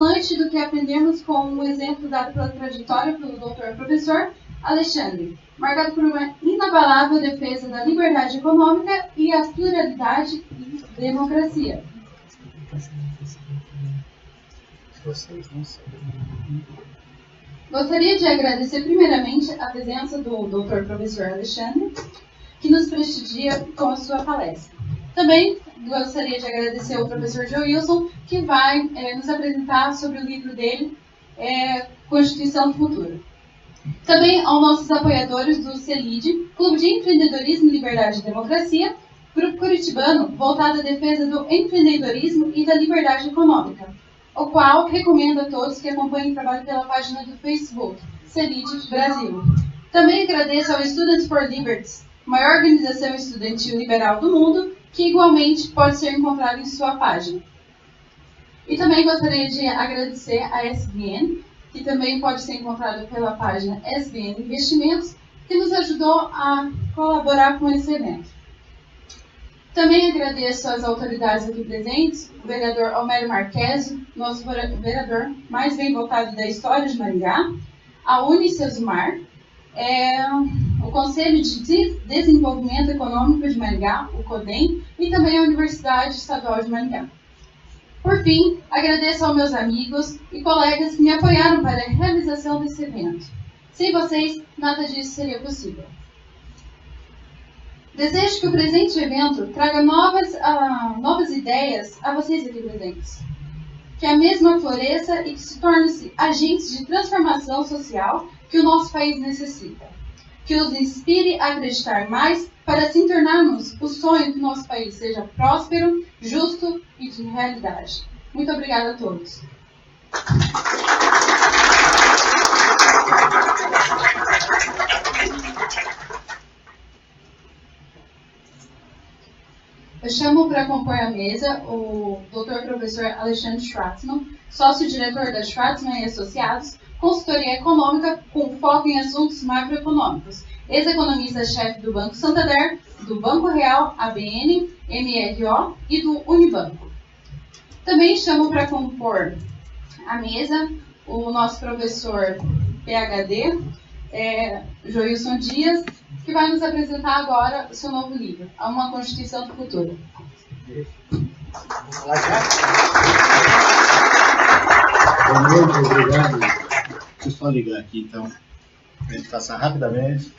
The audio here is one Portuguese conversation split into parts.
Antes do que aprendemos com um exemplo dado pela trajetória pelo doutor professor Alexandre, marcado por uma inabalável defesa da liberdade econômica e a pluralidade e democracia. Gostaria de agradecer primeiramente a presença do doutor professor Alexandre, que nos prestigia com a sua palestra. Também gostaria de agradecer ao professor Joilson, que vai nos apresentar sobre o livro dele, Constituição do Futuro. Também aos nossos apoiadores do CELID, Clube de Empreendedorismo, Liberdade e Democracia, grupo curitibano voltado à defesa do empreendedorismo e da liberdade econômica, o qual recomendo a todos que acompanhem o trabalho pela página do Facebook, CELID Brasil. Também agradeço ao Students for Liberty, maior organização estudantil liberal do mundo, que igualmente pode ser encontrado em sua página. E também gostaria de agradecer a SBN, que também pode ser encontrado pela página SBN Investimentos, que nos ajudou a colaborar com esse evento. Também agradeço às autoridades aqui presentes, o vereador Homero Marquesi, nosso vereador mais bem votado da história de Maringá, a Unicesumar, o Conselho de Desenvolvimento Econômico de Maringá, o CODEM, e também a Universidade Estadual de Maringá. Por fim, agradeço aos meus amigos e colegas que me apoiaram para a realização desse evento. Sem vocês, nada disso seria possível. Desejo que o presente evento traga novas ideias a vocês aqui presentes. Que a mesma floresça e que se torne agentes de transformação social que o nosso país necessita. Que os inspire a acreditar mais para assim tornarmos o sonho que o nosso país seja próspero, justo e de realidade. Muito obrigada a todos. Eu chamo para compor a mesa o Dr. Professor Alexandre Schwartzman, sócio-diretor da Schwartzman e Associados, consultoria econômica com foco em assuntos macroeconômicos, ex-economista-chefe do Banco Santander, do Banco Real, ABN, MRO e do Unibanco. Também chamo para compor a mesa o nosso professor PhD, Joilson Dias, que vai nos apresentar agora o seu novo livro, Uma Constituição do Futuro. Boa noite, obrigado. Deixa eu só ligar aqui, então, para a gente passar rapidamente.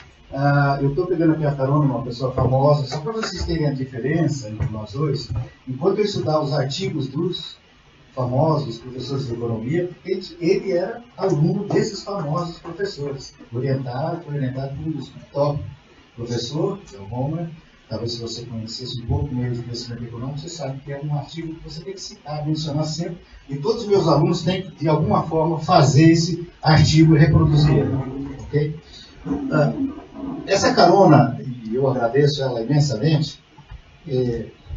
Eu estou pegando aqui a carona de uma pessoa famosa, só para vocês terem a diferença entre nós dois. Enquanto eu estudava os artigos dos famosos professores de economia, ele era aluno desses famosos professores, foi orientado por um dos top professor, que é o Homer. Talvez se você conhecesse um pouco meio de conhecimento econômico, você sabe que é um artigo que você tem que citar, mencionar sempre, e todos os meus alunos têm que, de alguma forma, fazer esse artigo e reproduzir ele. Okay? Essa carona, e eu agradeço ela imensamente,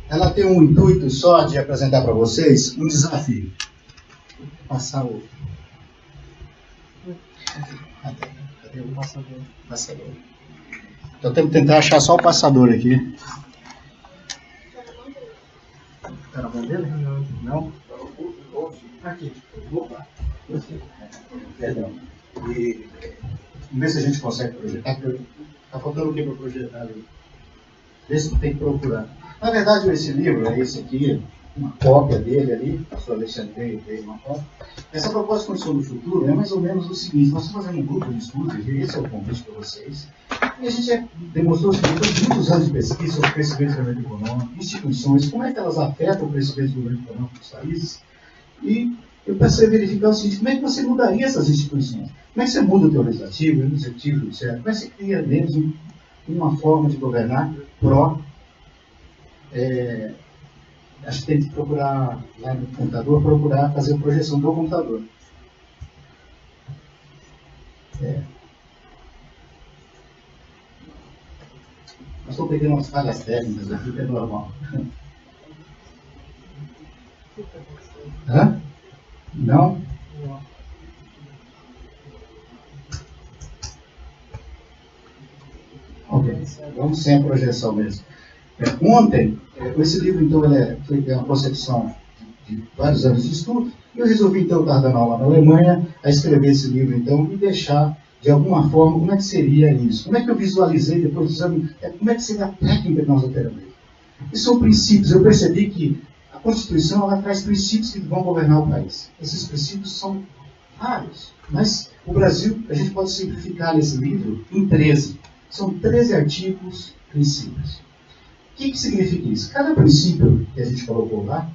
ela tem um intuito só de apresentar para vocês um desafio. Vou passar o... Cadê o passador? Eu tenho que tentar achar só o passador aqui. Está na mão dele? Não? Aqui. Opa. Perdão. E vamos ver se a gente consegue projetar. Está faltando o que para projetar ali? Esse tem que procurar. Na verdade, esse livro é esse aqui, uma cópia dele ali, o pastor Alexandre veio uma cópia. Essa proposta de Constituição do Futuro é mais ou menos o seguinte: nós estamos fazendo um grupo de estudos, e esse é o convite para vocês. E a gente demonstrou o seguinte: depois de muitos anos de pesquisa sobre o crescimento do governo econômico, instituições, como é que elas afetam o crescimento do governo econômico dos países. E eu passei a verificar o seguinte: como é que você mudaria essas instituições? Como é que você muda o teu legislativo, o executivo, o judiciário? Como é que você cria neles uma forma de governar acho que tem que procurar lá no computador, fazer a projeção do computador. Nós estou pegando umas falhas técnicas aqui, que é normal. Hã? Não? Ok, vamos sem a projeção mesmo. Ontem, esse livro, então, foi uma concepção de vários anos de estudo, e eu resolvi, então, estar dando aula na Alemanha, a escrever esse livro, então, e deixar, de alguma forma, como é que seria isso? Como é que eu visualizei, depois do exame, como é que seria a técnica que nós operamos? E são princípios. Eu percebi que a Constituição, ela traz princípios que vão governar o país. Esses princípios são vários, mas o Brasil, a gente pode simplificar nesse livro em 13. São 13 artigos, princípios. O que significa isso? Cada princípio que a gente colocou lá,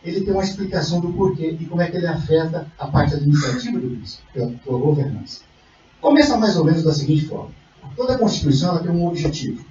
ele tem uma explicação do porquê e como é que ele afeta a parte administrativa do princípio, que é a governança. Começa mais ou menos da seguinte forma. Toda a Constituição ela tem um objetivo.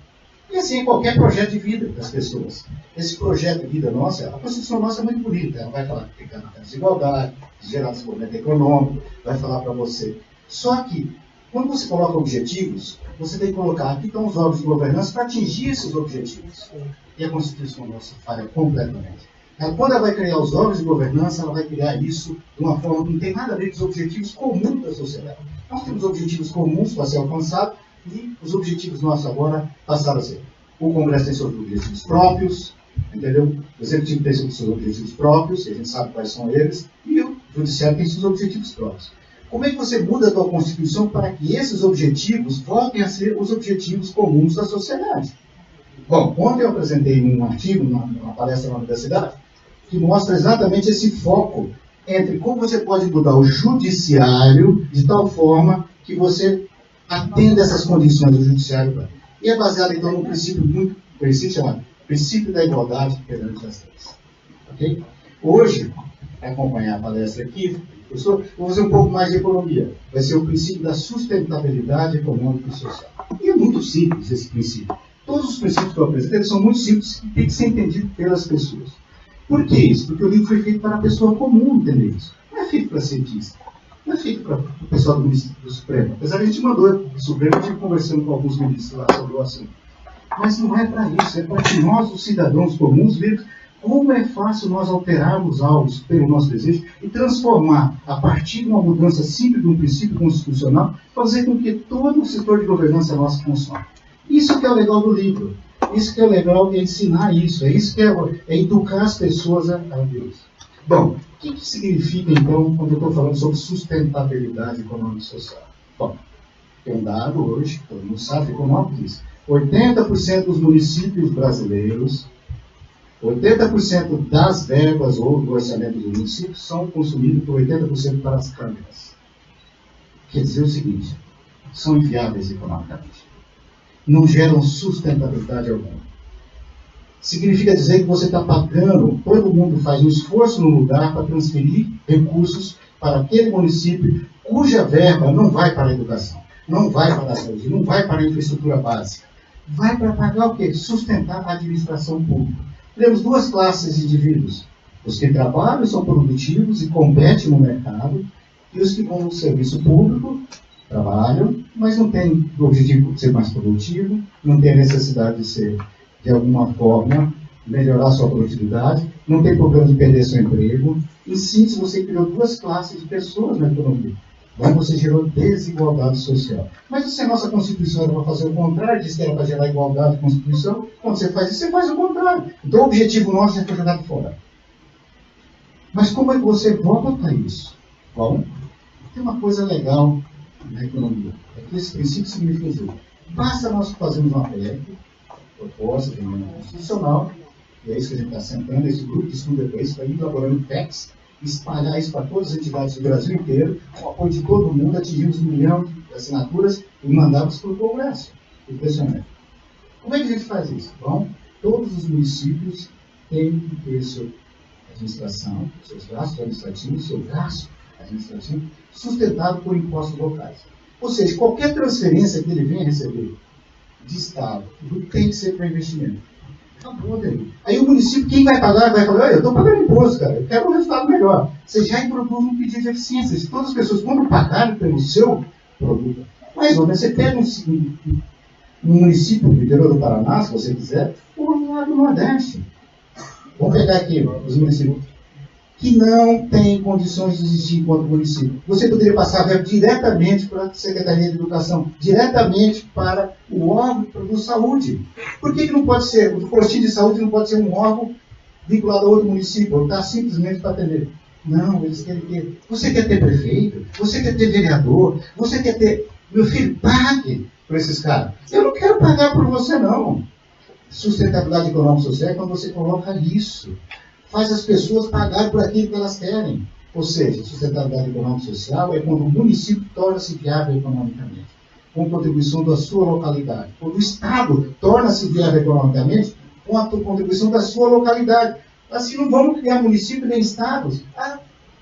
E assim é qualquer projeto de vida das pessoas. Esse projeto de vida nossa, a Constituição nossa é muito bonita. Ela vai falar que tem que desigualdade, gerar desenvolvimento econômico, vai falar para você. Só que, quando você coloca objetivos, você tem que colocar aqui estão os órgãos de governança para atingir esses objetivos. E a Constituição nossa falha completamente. Quando ela vai criar os órgãos de governança, ela vai criar isso de uma forma que não tem nada a ver com os objetivos comuns da sociedade. Nós temos objetivos comuns para ser alcançados e os objetivos nossos agora passaram a ser. O Congresso tem seus objetivos próprios, entendeu? O Executivo tem seus objetivos próprios, e a gente sabe quais são eles, e o Judiciário tem seus objetivos próprios. Como é que você muda a tua Constituição para que esses objetivos voltem a ser os objetivos comuns da sociedade? Bom, ontem eu apresentei um artigo, numa palestra na universidade, que mostra exatamente esse foco entre como você pode mudar o judiciário de tal forma que você atenda essas condições do judiciário. E é baseado, então, num princípio muito conhecido, chamado princípio da igualdade perante as leis. Ok? Hoje, para acompanhar a palestra aqui, professor, vou fazer um pouco mais de economia. Vai ser o princípio da sustentabilidade econômica e social. E é muito simples esse princípio. Todos os princípios que eu apresentei são muito simples e têm que ser entendidos pelas pessoas. Por que isso? Porque o livro foi feito para a pessoa comum entender isso. Não é feito para cientista. Não é feito para o pessoal do Supremo. Apesar de a gente mandou do Supremo, eu estive conversando com alguns ministros lá sobre o assunto. Mas não é para isso. É para que nós, os cidadãos comuns, vejamos como é fácil nós alterarmos algo pelo nosso desejo e transformar, a partir de uma mudança simples de um princípio constitucional, fazer com que todo o setor de governança nosso funcione. Isso que é o legal do livro. Isso que é legal, é ensinar isso. É isso que é educar as pessoas a ver isso. Bom, o que significa, então, quando eu estou falando sobre sustentabilidade econômica e social? Bom, tem um dado hoje, todo mundo sabe, econômico diz, 80% dos municípios brasileiros, 80% das verbas ou do orçamento dos municípios são consumidos por 80% para as câmaras. Quer dizer o seguinte, são inviáveis economicamente. Não geram sustentabilidade alguma. Significa dizer que você está pagando, todo mundo faz um esforço no lugar para transferir recursos para aquele município cuja verba não vai para a educação, não vai para a saúde, não vai para a infraestrutura básica. Vai para pagar o quê? Sustentar a administração pública. Temos duas classes de indivíduos. Os que trabalham, são produtivos e competem no mercado, e os que vão no serviço público, trabalham, mas não têm o objetivo de ser mais produtivo, não tem a necessidade de ser, de alguma forma, melhorar sua produtividade, não tem problema de perder seu emprego. Em síntese, você criou duas classes de pessoas na economia. Então, você gerou desigualdade social. Mas se a nossa Constituição era para fazer o contrário, disse que era para gerar igualdade na Constituição, quando você faz isso, você faz o contrário. Então, o objetivo nosso já foi jogado fora. Mas como é que você volta para isso? Bom, tem uma coisa legal na economia. É que esse princípio significa dizer, basta nós fazermos uma PEC, proposta de emenda constitucional, e é isso que a gente está sentando, esse grupo de estudo é isso, para ir elaborando PECs, espalhar isso para todas as entidades do Brasil inteiro, com o apoio de todo mundo, atingimos 1 milhão de assinaturas e mandamos para o Congresso. Impressionante. Como é que a gente faz isso? Bom, todos os municípios têm que ter sua administração, seus gastos administrativos, seu gasto administrativo, sustentado por impostos locais. Ou seja, qualquer transferência que ele venha receber de Estado, tem que ser para investimento. Acabou daí. Aí o município, quem vai pagar, vai falar, eu estou pagando imposto, cara, eu quero um resultado melhor. Você já introduz um pedido de eficiência. Se todas as pessoas, quando pagarem pelo seu produto, mais ou menos, você pega um município do interior do Paraná, se você quiser, ou lá do Nordeste. Vamos pegar aqui os municípios que não têm condições de existir enquanto município. Você poderia passar a verba diretamente para a Secretaria de Educação, diretamente para o órgão de saúde. Por que não pode ser, o postinho de saúde não pode ser um órgão vinculado a outro município, ou está simplesmente para atender. Não, eles querem ter. Você quer ter prefeito? Você quer ter vereador? Você quer ter. Meu filho, pague por esses caras. Eu não quero pagar por você, não. Sustentabilidade econômica e social é quando você coloca isso. Faz as pessoas pagarem por aquilo que elas querem. Ou seja, sustentabilidade econômica e social é quando o município torna-se viável economicamente, com contribuição da sua localidade. Quando o Estado torna-se viável economicamente, com a contribuição da sua localidade. Assim, não vamos criar municípios nem estados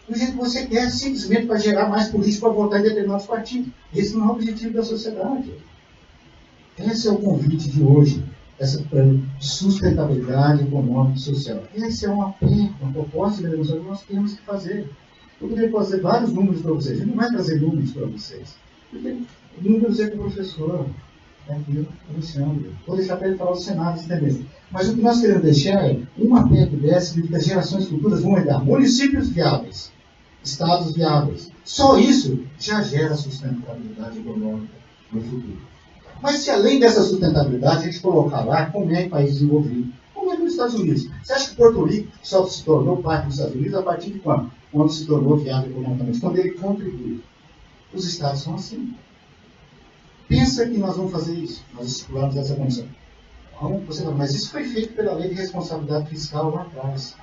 do jeito que você quer, simplesmente para gerar mais políticos para votar em determinados partidos. Esse não é o objetivo da sociedade. Esse é o convite de hoje, essa sustentabilidade econômica e social. Esse é um apelo, uma proposta de revolução que nós temos que fazer. Eu poderia fazer vários números para vocês. A gente não vai trazer números para vocês. Porque números é com o professor. Aqui, Alexandre. Vou deixar para ele falar os cenários também. Mas o que nós queremos deixar é uma PEC dessa que as gerações futuras vão herdar municípios viáveis, estados viáveis. Só isso já gera sustentabilidade econômica no futuro. Mas se além dessa sustentabilidade a gente colocar lá como é em país desenvolvido, como é nos Estados Unidos. Você acha que Porto Rico só se tornou parte dos Estados Unidos a partir de quando? Quando se tornou viável economicamente, quando ele contribui. Os estados são assim. Pensa que nós vamos fazer isso, nós estipulamos essa condição. Você fala, mas isso foi feito pela lei de responsabilidade fiscal lá atrás.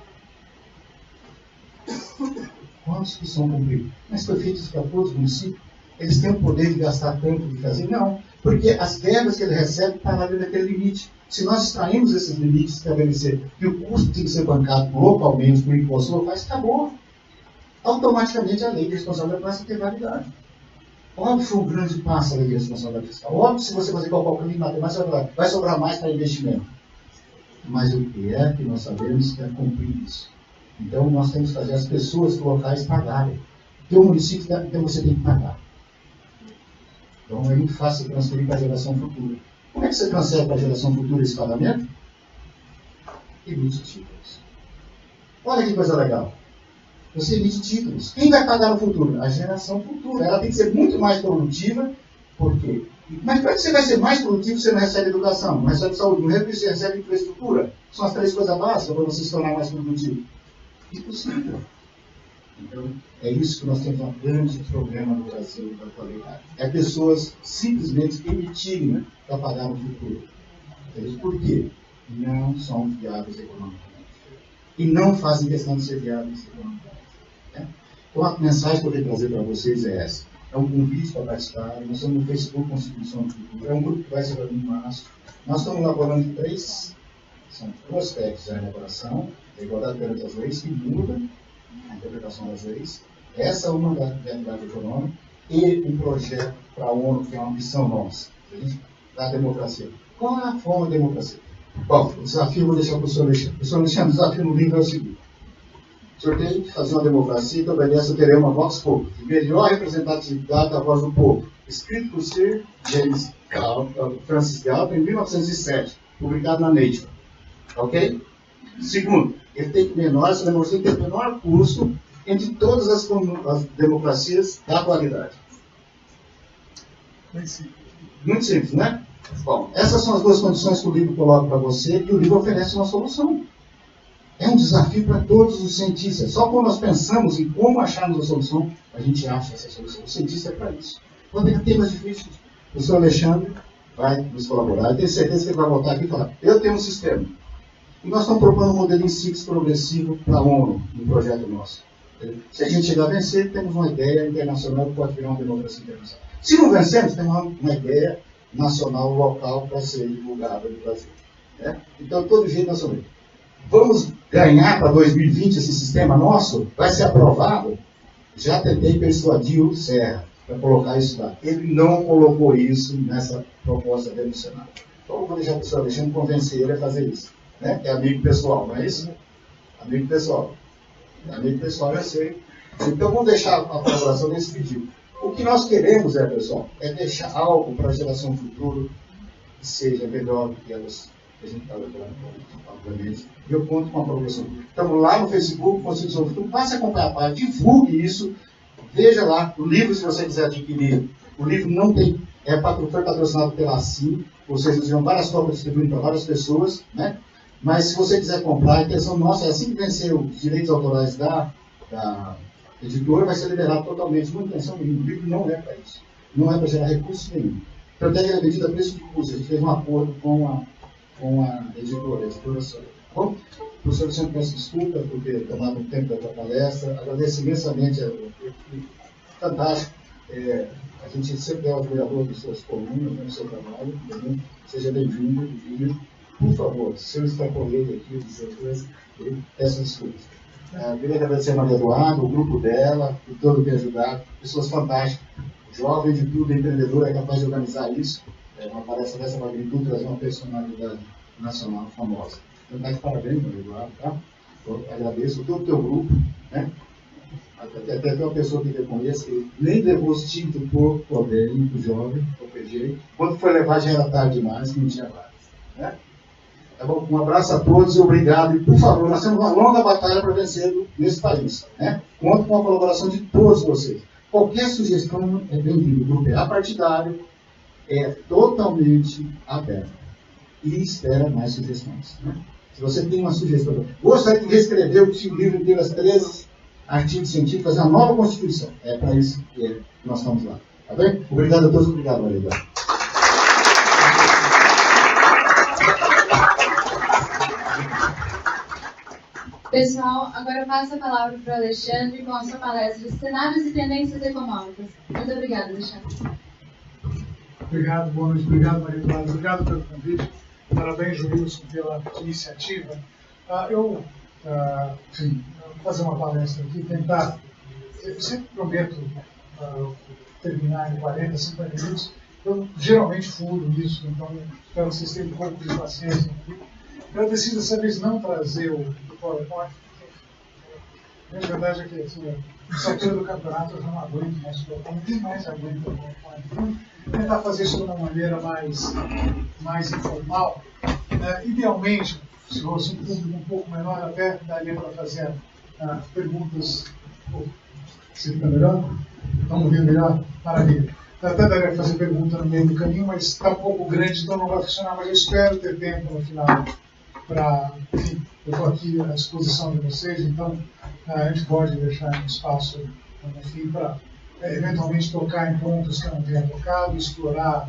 Quantos que são cumpridos? Mas foi feito isso para todos os municípios? Eles têm o poder de gastar tanto, de fazer? Não, porque as verbas que ele recebe pararam naquele limite. Se nós extraímos esses limites, estabelecer que o custo tem que ser bancado localmente, por impostos locais, acabou. Automaticamente a lei de responsabilidade passa a ter validade. Óbvio, foi um grande passo a lei de responsabilidade fiscal. Óbvio, se você fazer qualquer caminho de matemática, vai sobrar mais para investimento. Mas o que é que nós sabemos que é cumprir isso? Então, nós temos que fazer as pessoas locais pagarem. Teu município, então você tem que pagar. Então, é muito fácil transferir para a geração futura. Como é que você transfere para a geração futura esse pagamento? Emite títulos. Olha que coisa legal. Você emite títulos. Quem vai pagar no futuro? A geração futura. Ela tem que ser muito mais produtiva. Por quê? Mas como é que você vai ser mais produtivo se você não recebe educação, não recebe saúde, não recebe infraestrutura? São as três coisas básicas para você se tornar mais produtivo. Impossível. Então, é isso que nós temos um grande problema no Brasil da atualidade. É pessoas simplesmente emitirem para pagar no futuro. Por quê? Não são viáveis economicamente. E não fazem questão de ser viáveis economicamente. Então, a mensagem que eu venho trazer para vocês é essa. É um convite para participar. Nós estamos no Facebook Constituição do Futuro. É um grupo que vai ser em março. Nós estamos elaborando são duas aspectos da elaboração, a igualdade perante as leis, que muda a interpretação das leis. Essa é uma da viabilidade econômica e um projeto para a ONU, que é uma missão nossa, da democracia. Qual é a forma da democracia? Bom, o desafio eu vou deixar para o professor Alexandre. O professor Alexandre, o desafio no livro é o seguinte. O senhor tem que fazer uma democracia, então vai dessa teremos uma vox populi, melhor representatividade da voz do povo, escrito por Sir James Francis Galton em 1907, publicado na Nature. Ok? Segundo, ele tem que essa democracia tem que ter menor custo entre todas as democracias da atualidade. Muito simples, né? Bom, essas são as duas condições que o livro coloca para você e o livro oferece uma solução. É um desafio para todos os cientistas. Só quando nós pensamos em como acharmos a solução, a gente acha essa solução. O cientista é para isso. Quando tem temas difíceis, o professor Alexandre vai nos colaborar. Eu tenho certeza que ele vai voltar aqui e falar, eu tenho um sistema. E nós estamos propondo um modelo em SIX progressivo para a ONU, no projeto nosso. Se a gente chegar a vencer, temos uma ideia internacional que pode virar uma democracia internacional. Se não vencermos, temos uma ideia nacional, local, para ser divulgada no Brasil. Então, de todo jeito, nós vamos ver. Vamos ganhar para 2020 esse sistema nosso? Vai ser aprovado? Já tentei persuadir o Serra para colocar isso lá. Ele não colocou isso nessa proposta dele no Senado. Então, eu vou deixar o professor Alexandre convencer ele a fazer isso. Que é amigo pessoal, não é isso? Amigo pessoal. Amigo pessoal, eu sei. Então, vamos deixar a colaboração nesse pedido. O que nós queremos, pessoal, é deixar algo para a geração futura que seja melhor do que elas que a gente está lembrando, obviamente. E eu conto com a progressão. Estamos lá no Facebook, Constituição do Futuro. Passe a acompanhar a página, divulgue isso. Veja lá o livro, se você quiser adquirir. O livro não tem, foi patrocinado pela CIM, ou seja, nós tivemos várias cópias distribuindo para várias pessoas, Mas se você quiser comprar, a intenção nossa é assim que vencer os direitos autorais da editora, vai ser liberado totalmente, com intenção nenhuma. O livro não é para isso. Não é para gerar recurso nenhum. Então, até a medida preço de custo, a gente fez um acordo com a editora só. Bom, professor Alexandre, peço desculpa por ter tomado um tempo da tua palestra. Agradeço imensamente, fantástico. A gente sempre é admirador dos seus colunas, do seu trabalho. Entendeu? Seja bem-vindo. E, por favor, se eu extrapolei aqui os seus coisas, peço desculpas. Queria agradecer a Maria Eduardo, o grupo dela, por todo que ajudado. Pessoas fantásticas. Jovem de tudo, empreendedor, é capaz de organizar isso. Uma palestra dessa magnitude, trazer uma personalidade nacional famosa. Então, tá de parabéns, Maria Eduardo, tá? Eu agradeço todo o teu grupo, né? Até uma pessoa que eu conheço, que nem levou os títulos por poder, muito jovem, eu perdi. Quando foi levar, já era tarde demais, não tinha vagas. Né? Tá bom? Um abraço a todos e obrigado. E, por favor, nós temos uma longa batalha para vencer nesse país. Né? Conto com a colaboração de todos vocês. Qualquer sugestão é bem-vinda. O grupo é apartidário, é totalmente aberto. E espera mais sugestões. Né? Se você tem uma sugestão, gostaria de reescrever o livro inteiro, as 13 artigos científicos, fazer uma nova Constituição. É para isso que nós estamos lá. Tá bem? Obrigado a todos. Obrigado, Maria Eduardo. Pessoal, agora eu passo a palavra para o Alexandre com a sua palestra Cenários e Tendências Econômicas. Muito obrigada, Alexandre. Obrigado, boa noite. Obrigado, Maria Eduardo. Obrigado pelo convite. Parabéns, Wilson, pela iniciativa. Eu vou fazer uma palestra aqui, tentar... Eu sempre prometo terminar em 40, 50 minutos. Eu geralmente furo isso, então espero que vocês tenham um pouco de paciência aqui. Eu decido dessa vez não trazer o PowerPoint. A verdade é que, assim, nessa altura do campeonato, eu já não aguento mais o PowerPoint, ninguém mais aguenta o PowerPoint. Então, tentar fazer isso de uma maneira mais informal. Idealmente, se fosse um público um pouco menor, até daria para fazer perguntas. Você fica melhor? Estão ouvindo melhor? Maravilha. Até daria para fazer pergunta no meio do caminho, mas está um pouco grande, então não vai funcionar. Mas eu espero ter tempo no final para. Enfim, eu estou aqui à disposição de vocês, então a gente pode deixar um espaço no fim para eventualmente tocar em pontos que eu não tenha tocado, explorar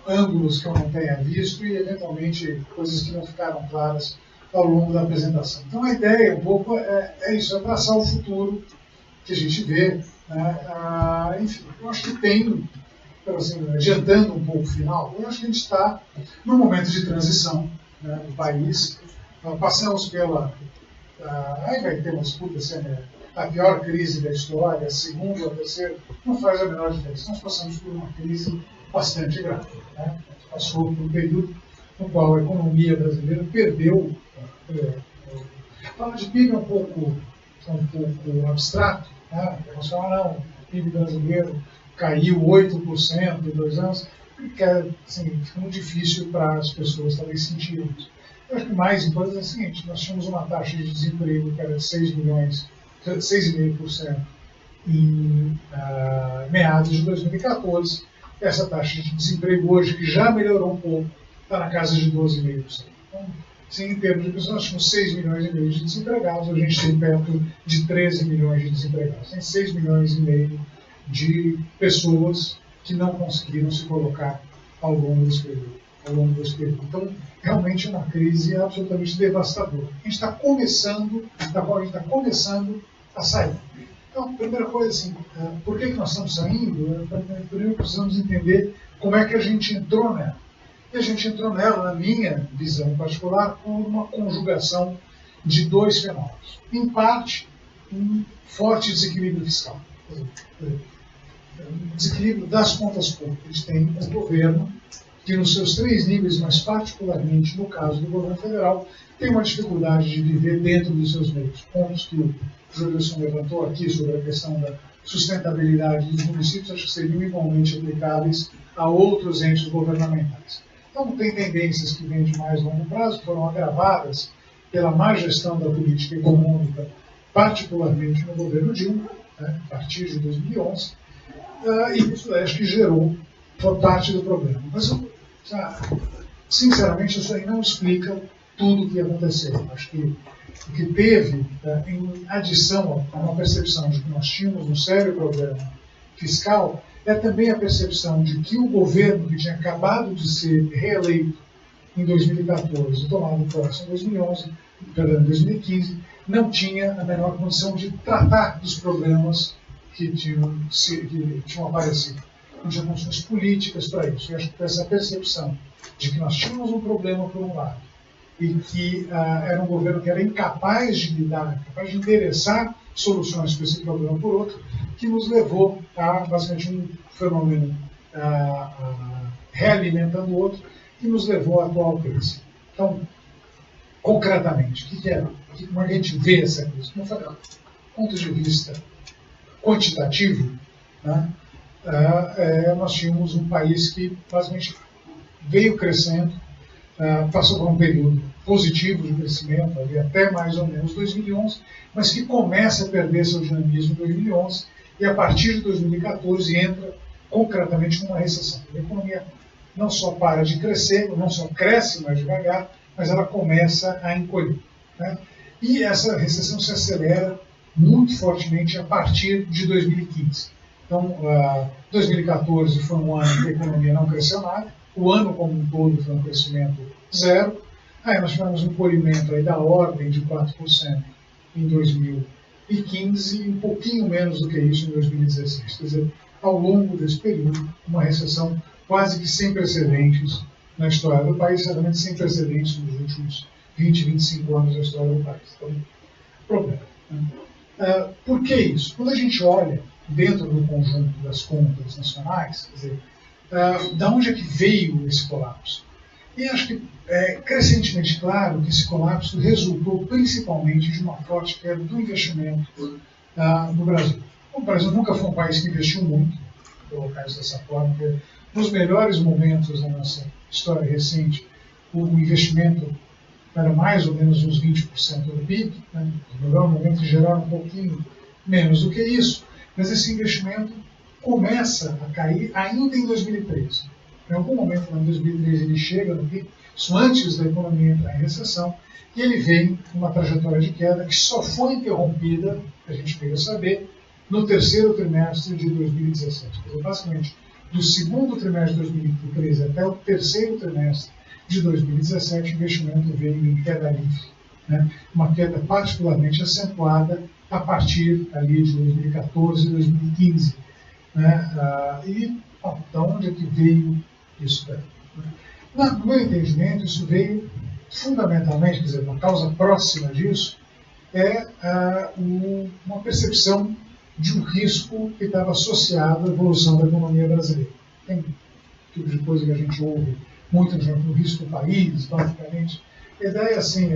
ângulos que eu não tenha visto e eventualmente coisas que não ficaram claras ao longo da apresentação. Então a ideia um pouco é isso, é traçar o futuro que a gente vê. Enfim, eu acho que tem, assim, adiantando um pouco o final, eu acho que a gente está num momento de transição no país. Passamos pela... aí vai ter uma disputa se é a pior crise da história, a segunda ou a terceira, não faz a menor diferença. Nós passamos por uma crise bastante grave. A gente passou por um período no qual a economia brasileira perdeu... Falar de PIB é um pouco abstrato. Vamos falar, não, o PIB brasileiro caiu 8% em 2 anos, que assim, fica muito difícil para as pessoas talvez sentirem isso. Eu acho que o mais importante é o seguinte: nós tínhamos uma taxa de desemprego que era de 6,5% em meados de 2014. Essa taxa de desemprego hoje, que já melhorou um pouco, está na casa de 12,5%. Então, assim, em termos de pessoas, nós tínhamos 6 milhões e meio de desempregados, hoje a gente tem perto de 13 milhões de desempregados. Tem 6 milhões e meio de pessoas que não conseguiram se colocar ao longo desse período. Então, realmente é uma crise absolutamente devastadora. A gente está começando a sair. Então, a primeira coisa, assim, por que nós estamos saindo? Primeiro precisamos entender como é que a gente entrou nela. E a gente entrou nela, na minha visão particular, por uma conjugação de 2 fenômenos. Em parte, um forte desequilíbrio fiscal. Um desequilíbrio das contas públicas. A gente tem um governo que, nos seus 3 níveis, mas particularmente no caso do governo federal, tem uma dificuldade de viver dentro dos seus meios. Pontos que o Wilson levantou aqui sobre a questão da sustentabilidade dos municípios, acho que seriam igualmente aplicáveis a outros entes governamentais. Então, tem tendências que vêm de mais longo prazo, que foram agravadas pela má gestão da política econômica, particularmente no governo Dilma, a partir de 2011, e isso acho que gerou parte do problema. Mas, sinceramente, isso aí não explica tudo o que aconteceu. Acho que o que teve, em adição a uma percepção de que nós tínhamos um sério problema fiscal, é também a percepção de que o governo que tinha acabado de ser reeleito em 2014, tomado posse em 2015, não tinha a menor condição de tratar dos problemas que tinham aparecido. Não tinha condições políticas para isso. E acho que essa percepção de que nós tínhamos um problema por um lado e que era um governo que era incapaz de lidar, incapaz de endereçar soluções para esse problema por outro, que nos levou a, basicamente, um fenômeno realimentando o outro, que nos levou à atual crise. Então, concretamente, como a gente vê essa crise? Do ponto de vista quantitativo, né, nós tínhamos um país que, basicamente, veio crescendo, passou por um período positivo de crescimento, ali até mais ou menos 2011, mas que começa a perder seu dinamismo em 2011 e, a partir de 2014, entra concretamente numa recessão. A economia não só para de crescer, não só cresce mais devagar, mas ela começa a encolher, né? E essa recessão se acelera muito fortemente a partir de 2015. Então, 2014 foi um ano que a economia não cresceu nada, o ano como um todo foi um crescimento zero. Aí nós tivemos um encolhimento aí da ordem de 4% em 2015 e um pouquinho menos do que isso em 2016. Quer dizer, ao longo desse período, uma recessão quase que sem precedentes na história do país, certamente sem precedentes nos últimos 20, 25 anos da história do país. Então, problema. Né? Por que isso? Quando a gente olha dentro do conjunto das contas nacionais, quer dizer, de onde é que veio esse colapso? E acho que é crescentemente claro que esse colapso resultou principalmente de uma forte queda do investimento no Brasil. O Brasil nunca foi um país que investiu muito, vou colocar isso dessa forma, porque nos melhores momentos da nossa história recente, o investimento era mais ou menos uns 20% do PIB, né? Os melhores momentos geraram um pouquinho menos do que isso, mas esse investimento começa a cair ainda em 2013. Em algum momento, em 2013, ele chega no PIB, isso antes da economia entrar em recessão, e ele vem numa trajetória de queda que só foi interrompida, a gente veio a saber, no terceiro trimestre de 2017. Quer dizer, basicamente, do segundo trimestre de 2013 até o terceiro trimestre de 2017, o investimento veio em queda livre, né? Uma queda particularmente acentuada a partir ali de 2014 e 2015. Né? Da onde é que veio isso daí? No meu entendimento, isso veio fundamentalmente, quer dizer, uma causa próxima disso, uma percepção de um risco que estava associado à evolução da economia brasileira. Tem um tipo de coisa que a gente ouve muito no risco do país, basicamente. A ideia assim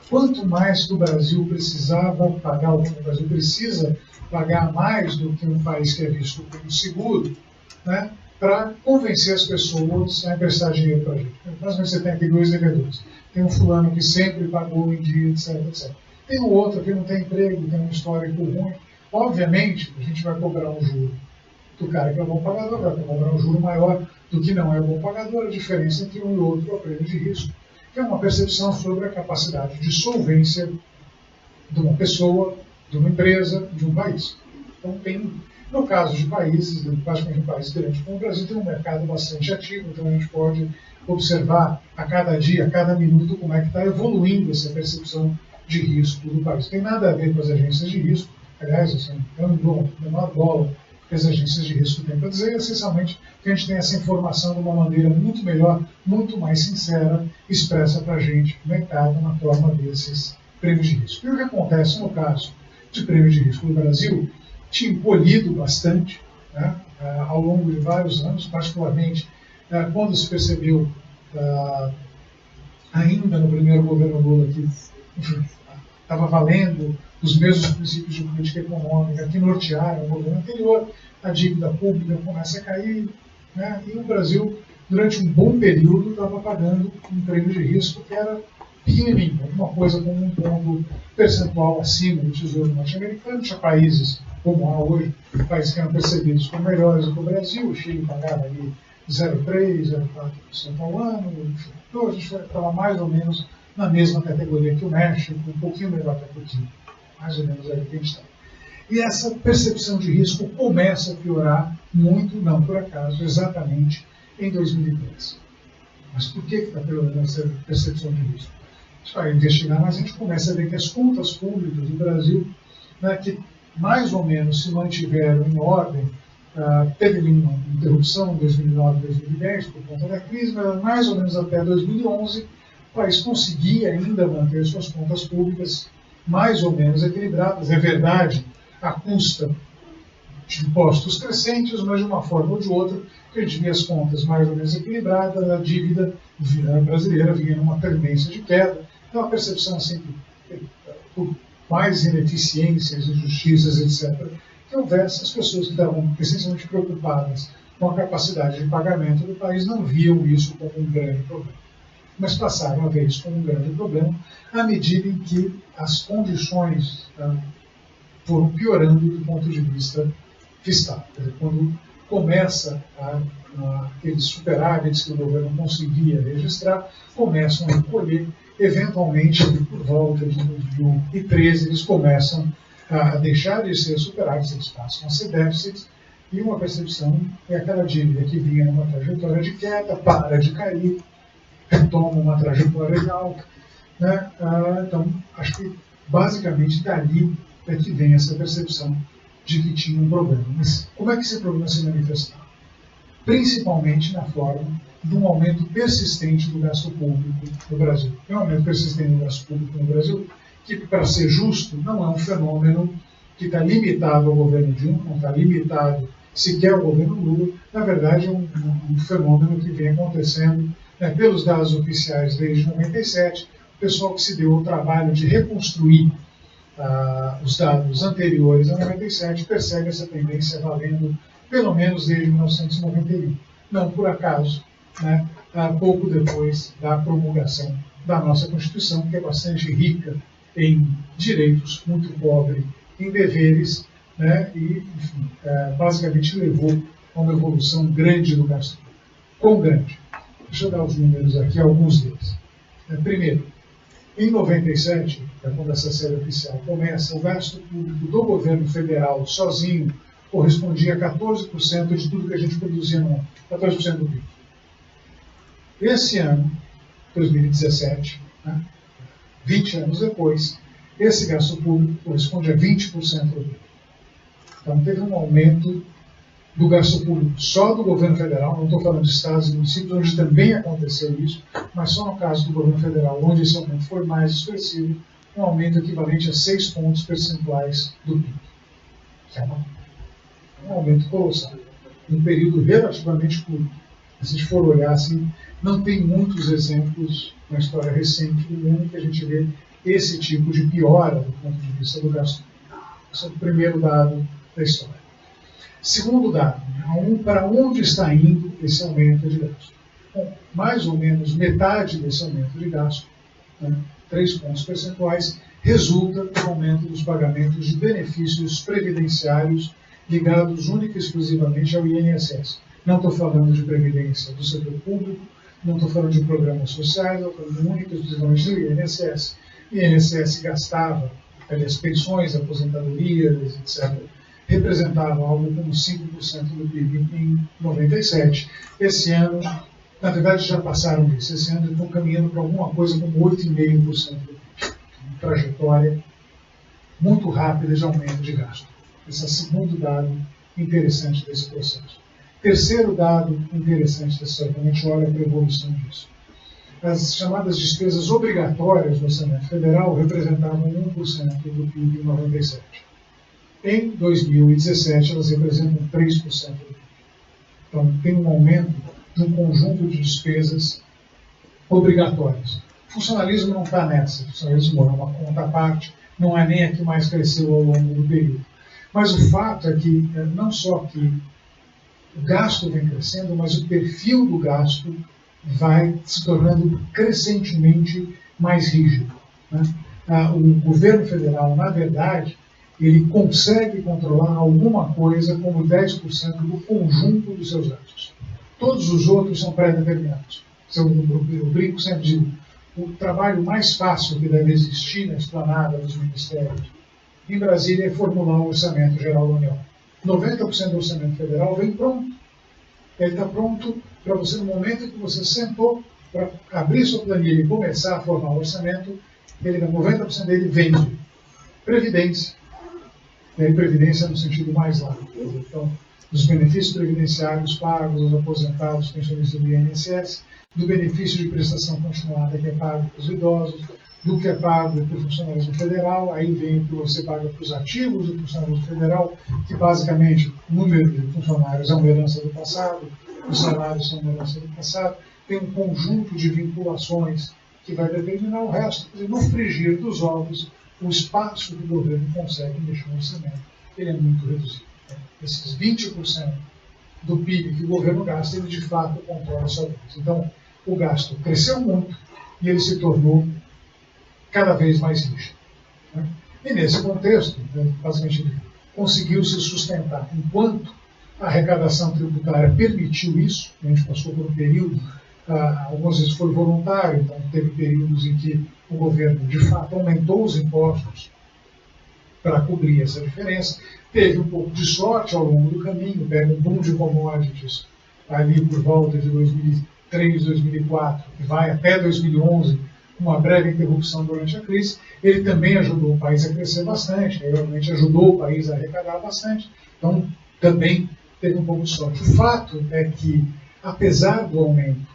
quanto mais que o Brasil precisava pagar, o Brasil precisa pagar mais do que um país que é visto como seguro, né, para convencer as pessoas a emprestar dinheiro para a gente. Basicamente, você tem aqui dois devedores. Tem um fulano que sempre pagou em dia, etc, etc. Tem o outro que não tem emprego, tem um histórico ruim. Obviamente, a gente vai cobrar um juro do cara que é bom pagador, vai cobrar um juro maior do que não é bom pagador. A diferença entre um e outro é o prêmio de risco, que é uma percepção sobre a capacidade de solvência de uma pessoa, de uma empresa, de um país. Então, no caso de países, praticamente de países grandes como o Brasil, tem um mercado bastante ativo, então a gente pode observar a cada dia, a cada minuto, como é que está evoluindo essa percepção de risco do país. Tem nada a ver com as agências de risco, aliás, assim, eu não dou a menor bola que as agências de risco têm para dizer, essencialmente, que a gente tem essa informação de uma maneira muito melhor, muito mais sincera, expressa para a gente no mercado na forma desses prêmios de risco. E o que acontece no caso de prêmios de risco no Brasil, tinha encolhido bastante, né, ao longo de vários anos, particularmente quando se percebeu, ainda no primeiro governo Lula, que estava valendo os mesmos princípios de política econômica que nortearam o governo anterior, a dívida pública começa a cair, né, e o Brasil, durante um bom período, estava pagando um prêmio de risco que era pequenininho, alguma coisa como um ponto percentual acima do Tesouro norte-americano. Tinha países como há hoje, países que eram percebidos como melhores do que o Brasil, o Chile pagava ali 0,3%, 0,4% ao ano, então a gente estava mais ou menos na mesma categoria que o México, um pouquinho melhor que a Turquia, mais ou menos aí que a gente está. E essa percepção de risco começa a piorar muito, não por acaso, exatamente em 2013. Mas por que está piorando essa percepção de risco? A gente vai investigar, mas a gente começa a ver que as contas públicas do Brasil, né, que mais ou menos se mantiveram em ordem, teve uma interrupção em 2009 e 2010 por conta da crise, mas mais ou menos até 2011 o país conseguia ainda manter suas contas públicas mais ou menos equilibradas. É verdade, à custa de impostos crescentes, mas de uma forma ou de outra, que a gente via as contas mais ou menos equilibradas, a dívida brasileira vinha numa tendência de queda. Então a percepção sempre, por mais ineficiências, injustiças, etc., que houvesse, as pessoas que estavam essencialmente preocupadas com a capacidade de pagamento do país não viam isso como um grande problema. Mas passaram a ver isso como um grande problema à medida em que as condições foram piorando do ponto de vista fiscal. Quer dizer, quando começa aqueles superávites que o governo conseguia registrar, começam a encolher, eventualmente, por volta de 2013, eles começam a deixar de ser superávites, eles passam a ser déficits, e uma percepção é aquela dívida que vinha numa trajetória de queda, para de cair, retoma uma trajetória de alta. Né? Então, acho que basicamente dali é que vem essa percepção de que tinha um problema. Mas como é que esse problema se manifestava? Principalmente na forma de um aumento persistente do gasto público no Brasil. É um aumento persistente do gasto público no Brasil que, para ser justo, não é um fenômeno que está limitado ao governo Dilma, não está limitado sequer ao governo Lula. Na verdade, é um fenômeno que vem acontecendo, né, pelos dados oficiais desde 97, o pessoal que se deu o trabalho de reconstruir os dados anteriores a 97 percebe essa tendência valendo pelo menos desde 1991. Não por acaso, né, pouco depois da promulgação da nossa Constituição, que é bastante rica em direitos, muito pobre em deveres, né, e, enfim, basicamente levou a uma evolução grande do gasto público. Quão grande? Deixa eu dar os números aqui, alguns deles. Primeiro, em 97, quando essa série oficial começa, o gasto público do governo federal sozinho correspondia a 14% de tudo que a gente produzia no ano, 14% do PIB. Esse ano, 2017, né, 20 anos depois, esse gasto público corresponde a 20% do PIB. Então teve um aumento do gasto público só do governo federal, não estou falando de estados e municípios, onde também aconteceu isso, mas só no caso do governo federal, onde esse aumento foi mais expressivo, um aumento equivalente a 6 pontos percentuais do PIB. Que é um aumento colossal, em um período relativamente curto. Se a gente for olhar assim, não tem muitos exemplos na história recente do mundo que a gente vê esse tipo de piora do ponto de vista do gasto público. Esse é o primeiro dado da história. Segundo dado, para onde está indo esse aumento de gasto? Bom, mais ou menos metade desse aumento de gasto, né, 3 pontos percentuais, resulta do aumento dos pagamentos de benefícios previdenciários ligados única e exclusivamente ao INSS. Não estou falando de previdência do setor público, não estou falando de programas sociais, estou falando única e exclusivamente do INSS. O INSS gastava, as pensões, aposentadorias, etc., representavam algo como 5% do PIB em 97. Esse ano, na verdade, já passaram disso. Esse ano estão caminhando para alguma coisa como 8,5% do PIB. Uma trajetória muito rápida de aumento de gasto. Esse é o segundo dado interessante desse processo. Terceiro dado interessante dessa história, quando a gente olha para a evolução disso. As chamadas despesas obrigatórias do orçamento federal representavam 1% do PIB em 97. Em 2017, elas representam 3% do PIB. Então, tem um aumento de um conjunto de despesas obrigatórias. O funcionalismo não está nessa. O funcionalismo é uma conta à parte, não é nem a que mais cresceu ao longo do período. Mas o fato é que, não só que o gasto vem crescendo, mas o perfil do gasto vai se tornando crescentemente mais rígido. Né? O governo federal, na verdade, ele consegue controlar alguma coisa como 10% do conjunto dos seus gastos. Todos os outros são pré-determinados. Eu brinco sempre de o trabalho mais fácil que deve existir na esplanada dos ministérios em Brasília é formular o Orçamento Geral da União. 90% do Orçamento Federal vem pronto. Ele está pronto para você, no momento em que você sentou para abrir sua planilha e começar a formar o orçamento, 90% dele vem de previdência. E aí, previdência no sentido mais largo. Então, dos benefícios previdenciários pagos aos aposentados, pensionistas do INSS, do benefício de prestação continuada que é pago para os idosos, do que é pago para o funcionalismo federal, aí vem o que você paga para os ativos do funcionalismo federal, que basicamente o número de funcionários é uma herança do passado, os salários são uma herança do passado, tem um conjunto de vinculações que vai determinar o resto. E no frigir dos ovos, o espaço que o governo consegue mexer no orçamento, ele é muito reduzido. Esses 20% do PIB que o governo gasta, ele de fato controla só isso. Então, o gasto cresceu muito e ele se tornou cada vez mais rígido. E nesse contexto, basicamente, ele conseguiu se sustentar enquanto a arrecadação tributária permitiu isso. A gente passou por um período, algumas vezes foi voluntário, então teve períodos em que o governo, de fato, aumentou os impostos para cobrir essa diferença. Teve um pouco de sorte ao longo do caminho, pega um boom de commodities ali por volta de 2003, 2004, e vai até 2011, uma breve interrupção durante a crise. Ele também ajudou o país a crescer bastante, realmente ajudou o país a arrecadar bastante, então também teve um pouco de sorte. O fato é que, apesar do aumento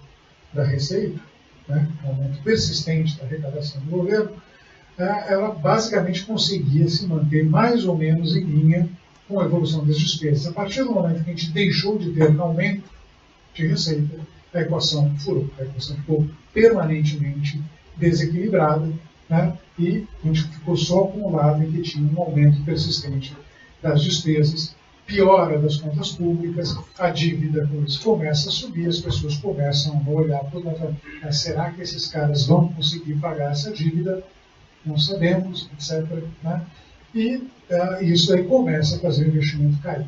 da receita, um aumento persistente da arrecadação do governo, ela basicamente conseguia se manter mais ou menos em linha com a evolução das despesas. A partir do momento que a gente deixou de ter um aumento de receita, a equação furou, a equação ficou permanentemente desequilibrada, e a gente ficou só com o lado em que tinha um aumento persistente das despesas, piora das contas públicas, a dívida com isso começa a subir, as pessoas começam a olhar para o lado, será que esses caras vão conseguir pagar essa dívida? Não sabemos, etc. E isso aí começa a fazer o investimento cair.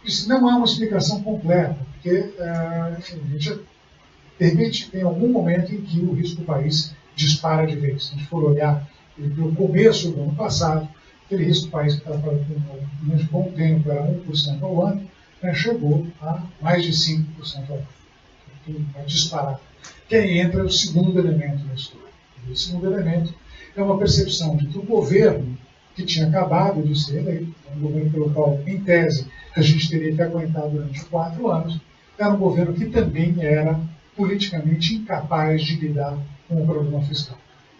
Isso não é uma explicação completa, porque a gente, de repente, tem algum momento em que o risco do país dispara de vez. Se a gente for olhar para o começo do ano passado, aquele risco do país que estava por um bom tempo, era 1% ao ano, chegou a mais de 5% ao ano. Vai disparar. Que aí entra o segundo elemento da história. O segundo elemento é uma percepção de que o governo, que tinha acabado de ser eleito, um governo pelo qual, em tese, a gente teria que aguentar durante 4 anos, era um governo que também era politicamente incapaz de lidar com o problema fiscal.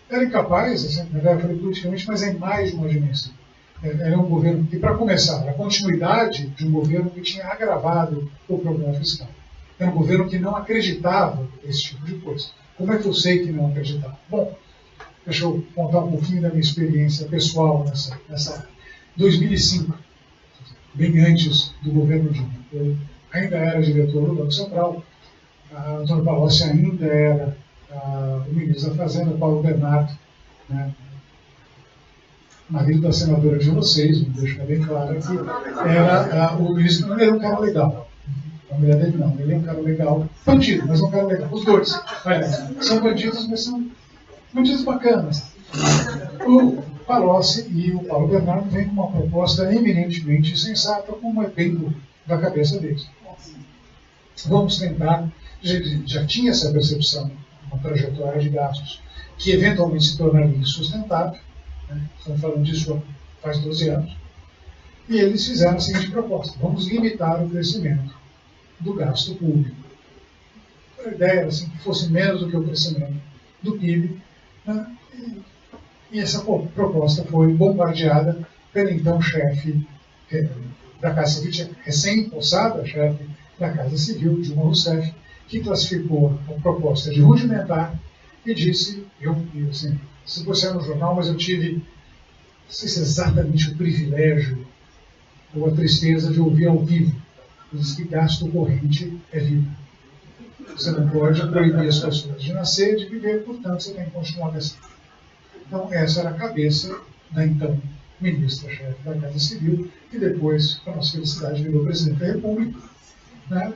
Era incapaz, assim, eu falei politicamente, mas em mais de uma dimensão. Era um governo que, para começar, era a continuidade de um governo que tinha agravado o problema fiscal. Era um governo que não acreditava nesse tipo de coisa. Como é que eu sei que não acreditava? Bom, deixa eu contar um pouquinho da minha experiência pessoal nessa área. 2005, bem antes do governo Dilma, eu ainda era diretor do Banco Central, Antônio Palocci ainda era o ministro da Fazenda, Paulo Bernardo, marido da senadora de vocês, me deixa bem claro aqui, era o ministro. Não, ele era um cara legal. A mulher dele não, ele é um cara legal, bandido, mas é um cara legal. Os dois, são bandidos, mas são bandidos bacanas. O Palocci e o Paulo Bernardo vêm com uma proposta eminentemente sensata, como é bem da cabeça deles. Vamos tentar, já tinha essa percepção, uma trajetória de gastos, que eventualmente se tornaria insustentável, estamos falando disso faz 12 anos, e eles fizeram a seguinte proposta: vamos limitar o crescimento do gasto público. A ideia era assim, que fosse menos do que o crescimento do PIB, e essa proposta foi bombardeada pelo então chefe da Casa Civil, tinha recém-possada chefe da Casa Civil, Dilma Rousseff, que classificou a proposta de rudimentar e disse, assim, se você é no jornal, mas eu tive, não sei se é exatamente o privilégio ou a tristeza de ouvir ao vivo, diz que gasto corrente é vida. Você não pode proibir as pessoas de nascer e de viver, portanto você tem que continuar gastando. Então essa era a cabeça da então ministra-chefe da Casa Civil, que depois, para nossa felicidade, virou presidente da República.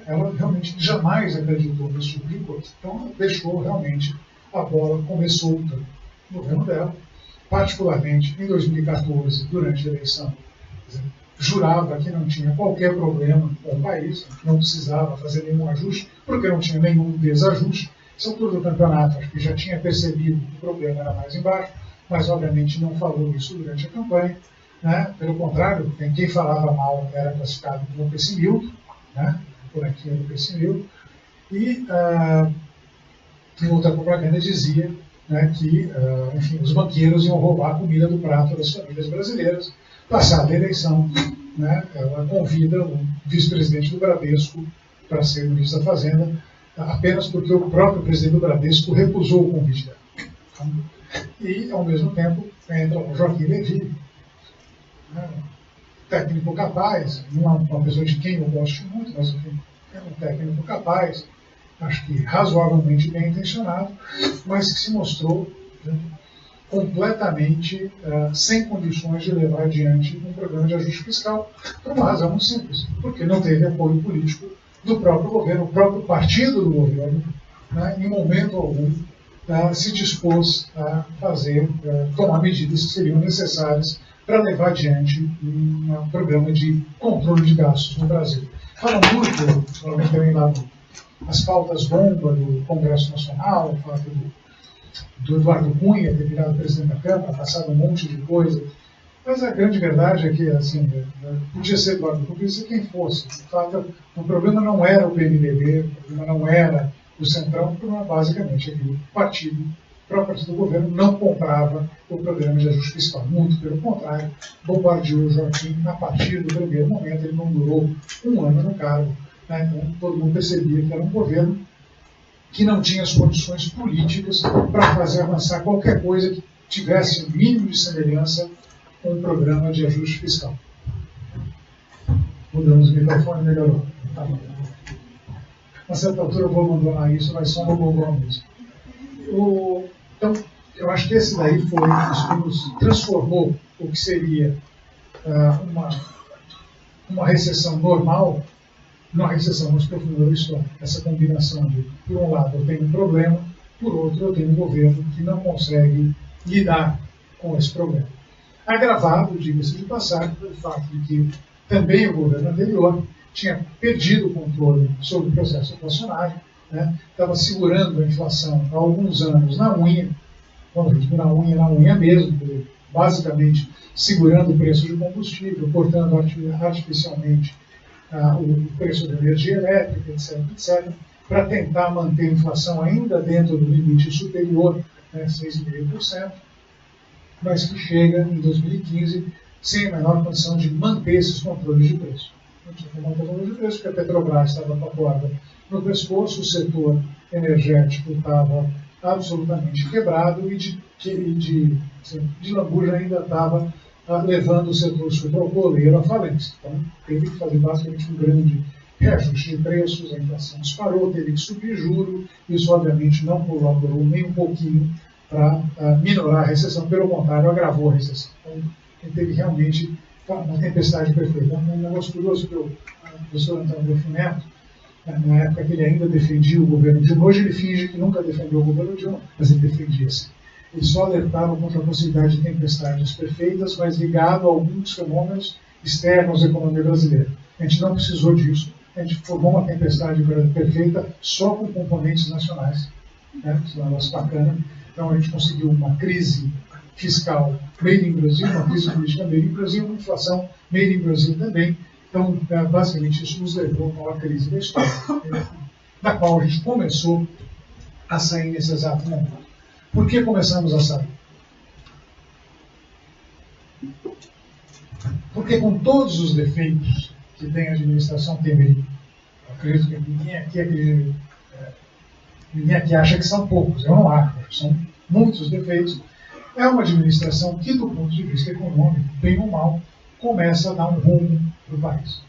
Ela realmente jamais acreditou nesse tipo de coisa. Então deixou realmente a bola começou no governo dela, particularmente em 2014, durante a eleição. Jurava que não tinha qualquer problema com o país, não precisava fazer nenhum ajuste, porque não tinha nenhum desajuste. Essa altura do campeonato, acho que já tinha percebido que o problema era mais embaixo, mas obviamente não falou isso durante a campanha. Né? Pelo contrário, quem falava mal era classificado como pessimildo, né? Por aqui era o pessimildo. E em outra propaganda dizia, né, que enfim, os banqueiros iam roubar a comida do prato das famílias brasileiras. Passada a eleição, né, ela convida o vice-presidente do Bradesco para ser ministro da Fazenda, apenas porque o próprio presidente do Bradesco recusou o convite dela. E, ao mesmo tempo, entra o Joaquim Levy, né, técnico capaz, não é uma pessoa de quem eu gosto muito, mas enfim, é um técnico capaz, acho que razoavelmente bem intencionado, mas que se mostrou, né, completamente sem condições de levar adiante um programa de ajuste fiscal, por uma razão muito simples, porque não teve apoio político do próprio governo, o próprio partido do governo, né, em momento algum, se dispôs a fazer, tomar medidas que seriam necessárias para levar adiante um programa de controle de gastos no Brasil. Fala muito, provavelmente também lá, as pautas bomba do Congresso Nacional, o fato do Eduardo Cunha ter virado presidente da Câmara, passado um monte de coisa. Mas a grande verdade é que, assim, podia ser Eduardo Cunha, podia ser quem fosse. De fato, o problema não era o PMDB, o problema não era o Centrão, o problema basicamente é que o próprio partido do governo não comprava o programa de ajuste fiscal. Muito pelo contrário, bombardeou o Joaquim a partir do primeiro momento. Ele não durou um ano no cargo. Né? Então, todo mundo percebia que era um governo que não tinha as condições políticas para fazer avançar qualquer coisa que tivesse um mínimo de semelhança com o programa de ajuste fiscal. Mudamos o microfone, melhorou. Tá bom. A certa altura eu vou abandonar isso, vai só no Google mesmo. Então, eu acho que esse daí foi isso que nos transformou o que seria uma recessão normal numa recessão mais profunda da história. Essa combinação de, por um lado, eu tenho um problema, por outro, eu tenho um governo que não consegue lidar com esse problema. Agravado, diga-se de passagem, pelo fato de que também o governo anterior tinha perdido o controle sobre o processo inflacionário, né? Estava segurando a inflação há alguns anos na unha, quando eu digo na unha mesmo, basicamente segurando o preço de combustível, cortando artificialmente o preço da energia elétrica, etc., para tentar manter a inflação ainda dentro do limite superior, né, 6,5%, mas que chega em 2015 sem a menor condição de manter esses controles de preço. Não tinha como manter controle de preço, porque a Petrobras estava com a corda no pescoço, o setor energético estava absolutamente quebrado e de lambuja ainda estava levando o setor sucroalcooleiro à falência. Então, teve que fazer basicamente um grande reajuste de preços, a inflação disparou, teve que subir juro, isso obviamente não colaborou nem um pouquinho para minorar a recessão, pelo contrário, agravou a recessão. Então, teve realmente uma tempestade perfeita. Um negócio curioso que o professor Antônio Delfim Neto, na época que ele ainda defendia o governo Dilma, hoje ele finge que nunca defendeu o governo Dilma, mas ele defendia-se. Ele só alertava contra a possibilidade de tempestades perfeitas, mas ligado a alguns fenômenos externos à economia brasileira. A gente não precisou disso, a gente formou uma tempestade perfeita só com componentes nacionais, né? Isso é um negócio bacana. Então a gente conseguiu uma crise fiscal made in Brasil, uma crise política made in Brasil, uma inflação made in Brasil também. Então, basicamente, isso nos levou a uma maior crise da história, da qual a gente começou a sair nesse exato momento. Por que começamos a sair? Porque com todos os defeitos que tem a administração Temer, eu acredito que ninguém aqui acha que são poucos, eu não acho que são muitos defeitos. É uma administração que, do ponto de vista econômico, bem ou mal, começa a dar um rumo para o país.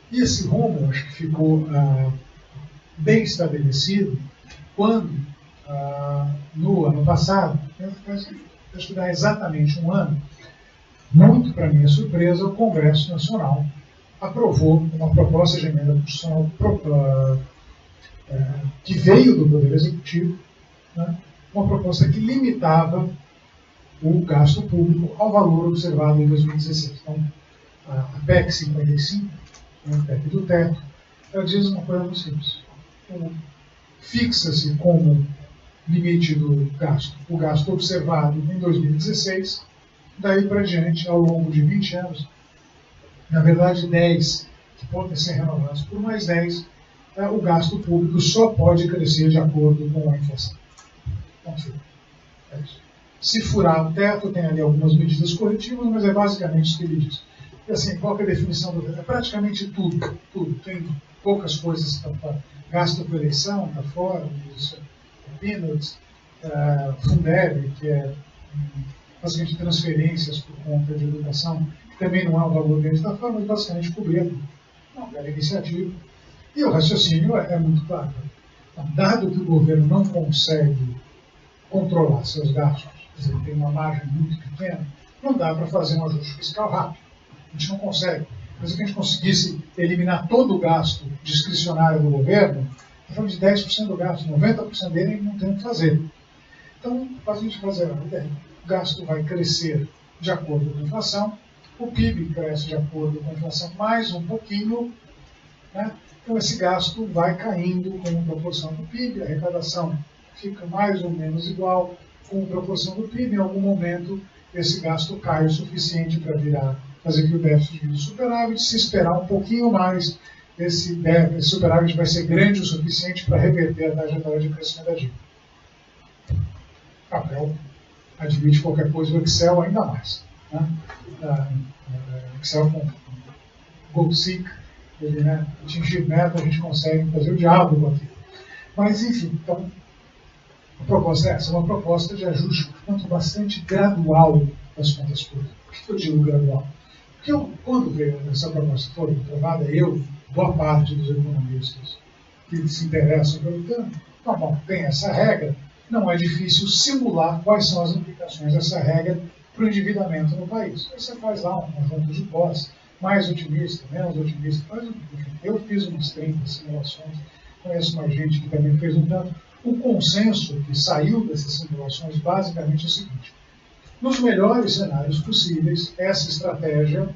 E esse rumo, acho que ficou bem estabelecido quando, no ano passado, acho que dá exatamente um ano, muito para minha surpresa, o Congresso Nacional aprovou uma proposta de emenda constitucional que veio do Poder Executivo, né, uma proposta que limitava o gasto público ao valor observado em 2016. Então, a PEC 55, a PEC do teto, ela diz uma coisa muito simples. Fixa-se como limite do gasto o gasto observado em 2016, daí para diante, ao longo de 20 anos, na verdade 10, que podem ser renovados por mais 10, o gasto público só pode crescer de acordo com a inflação. Então, é isso. Se furar o teto, tem ali algumas medidas corretivas, mas é basicamente isso que ele diz. E assim, qual que é a definição do teto? É praticamente tudo. Tem poucas coisas que estão fora. Gasto por eleição está fora, isso é peanuts, Fundeb, que é basicamente transferências por conta de educação, que também não é um valor dentro da forma, mas basicamente cobrir uma bela iniciativa. E o raciocínio é muito claro. Então, dado que o governo não consegue controlar seus gastos, quer dizer, tem uma margem muito pequena, não dá para fazer um ajuste fiscal rápido. A gente não consegue. Mas se a gente conseguisse eliminar todo o gasto discricionário do governo, nós falamos de 10% do gasto, 90% dele não tem o que fazer. Então, para a gente fazer a ideia, o gasto vai crescer de acordo com a inflação, o PIB cresce de acordo com a inflação mais um pouquinho, né? Então esse gasto vai caindo com proporção do PIB, a arrecadação fica mais ou menos igual com proporção do PIB, em algum momento esse gasto cai o suficiente para fazer que o déficit vire superávit, se esperar um pouquinho mais, esse superávit vai ser grande o suficiente para reverter a trajetória de crescimento da dívida. Papel admite qualquer coisa, o Excel ainda mais. Né? Excel com GoalSeek, ele, né, atingir meta, a gente consegue fazer o diabo com aquilo. Mas, enfim, então, a proposta é essa, uma proposta de ajuste, portanto, bastante gradual das contas públicas. Por que eu digo gradual? Porque quando veio essa proposta foi aprovada, boa parte dos economistas que se interessam pelo tema, tá bom, tem essa regra, não é difícil simular quais são as implicações dessa regra para o endividamento no país. Aí você faz lá um conjunto de hipóteses, mais otimista, menos otimista, eu fiz umas 30 simulações, conheço mais gente que também fez um tanto. O consenso que saiu dessas simulações basicamente é o seguinte: nos melhores cenários possíveis, essa estratégia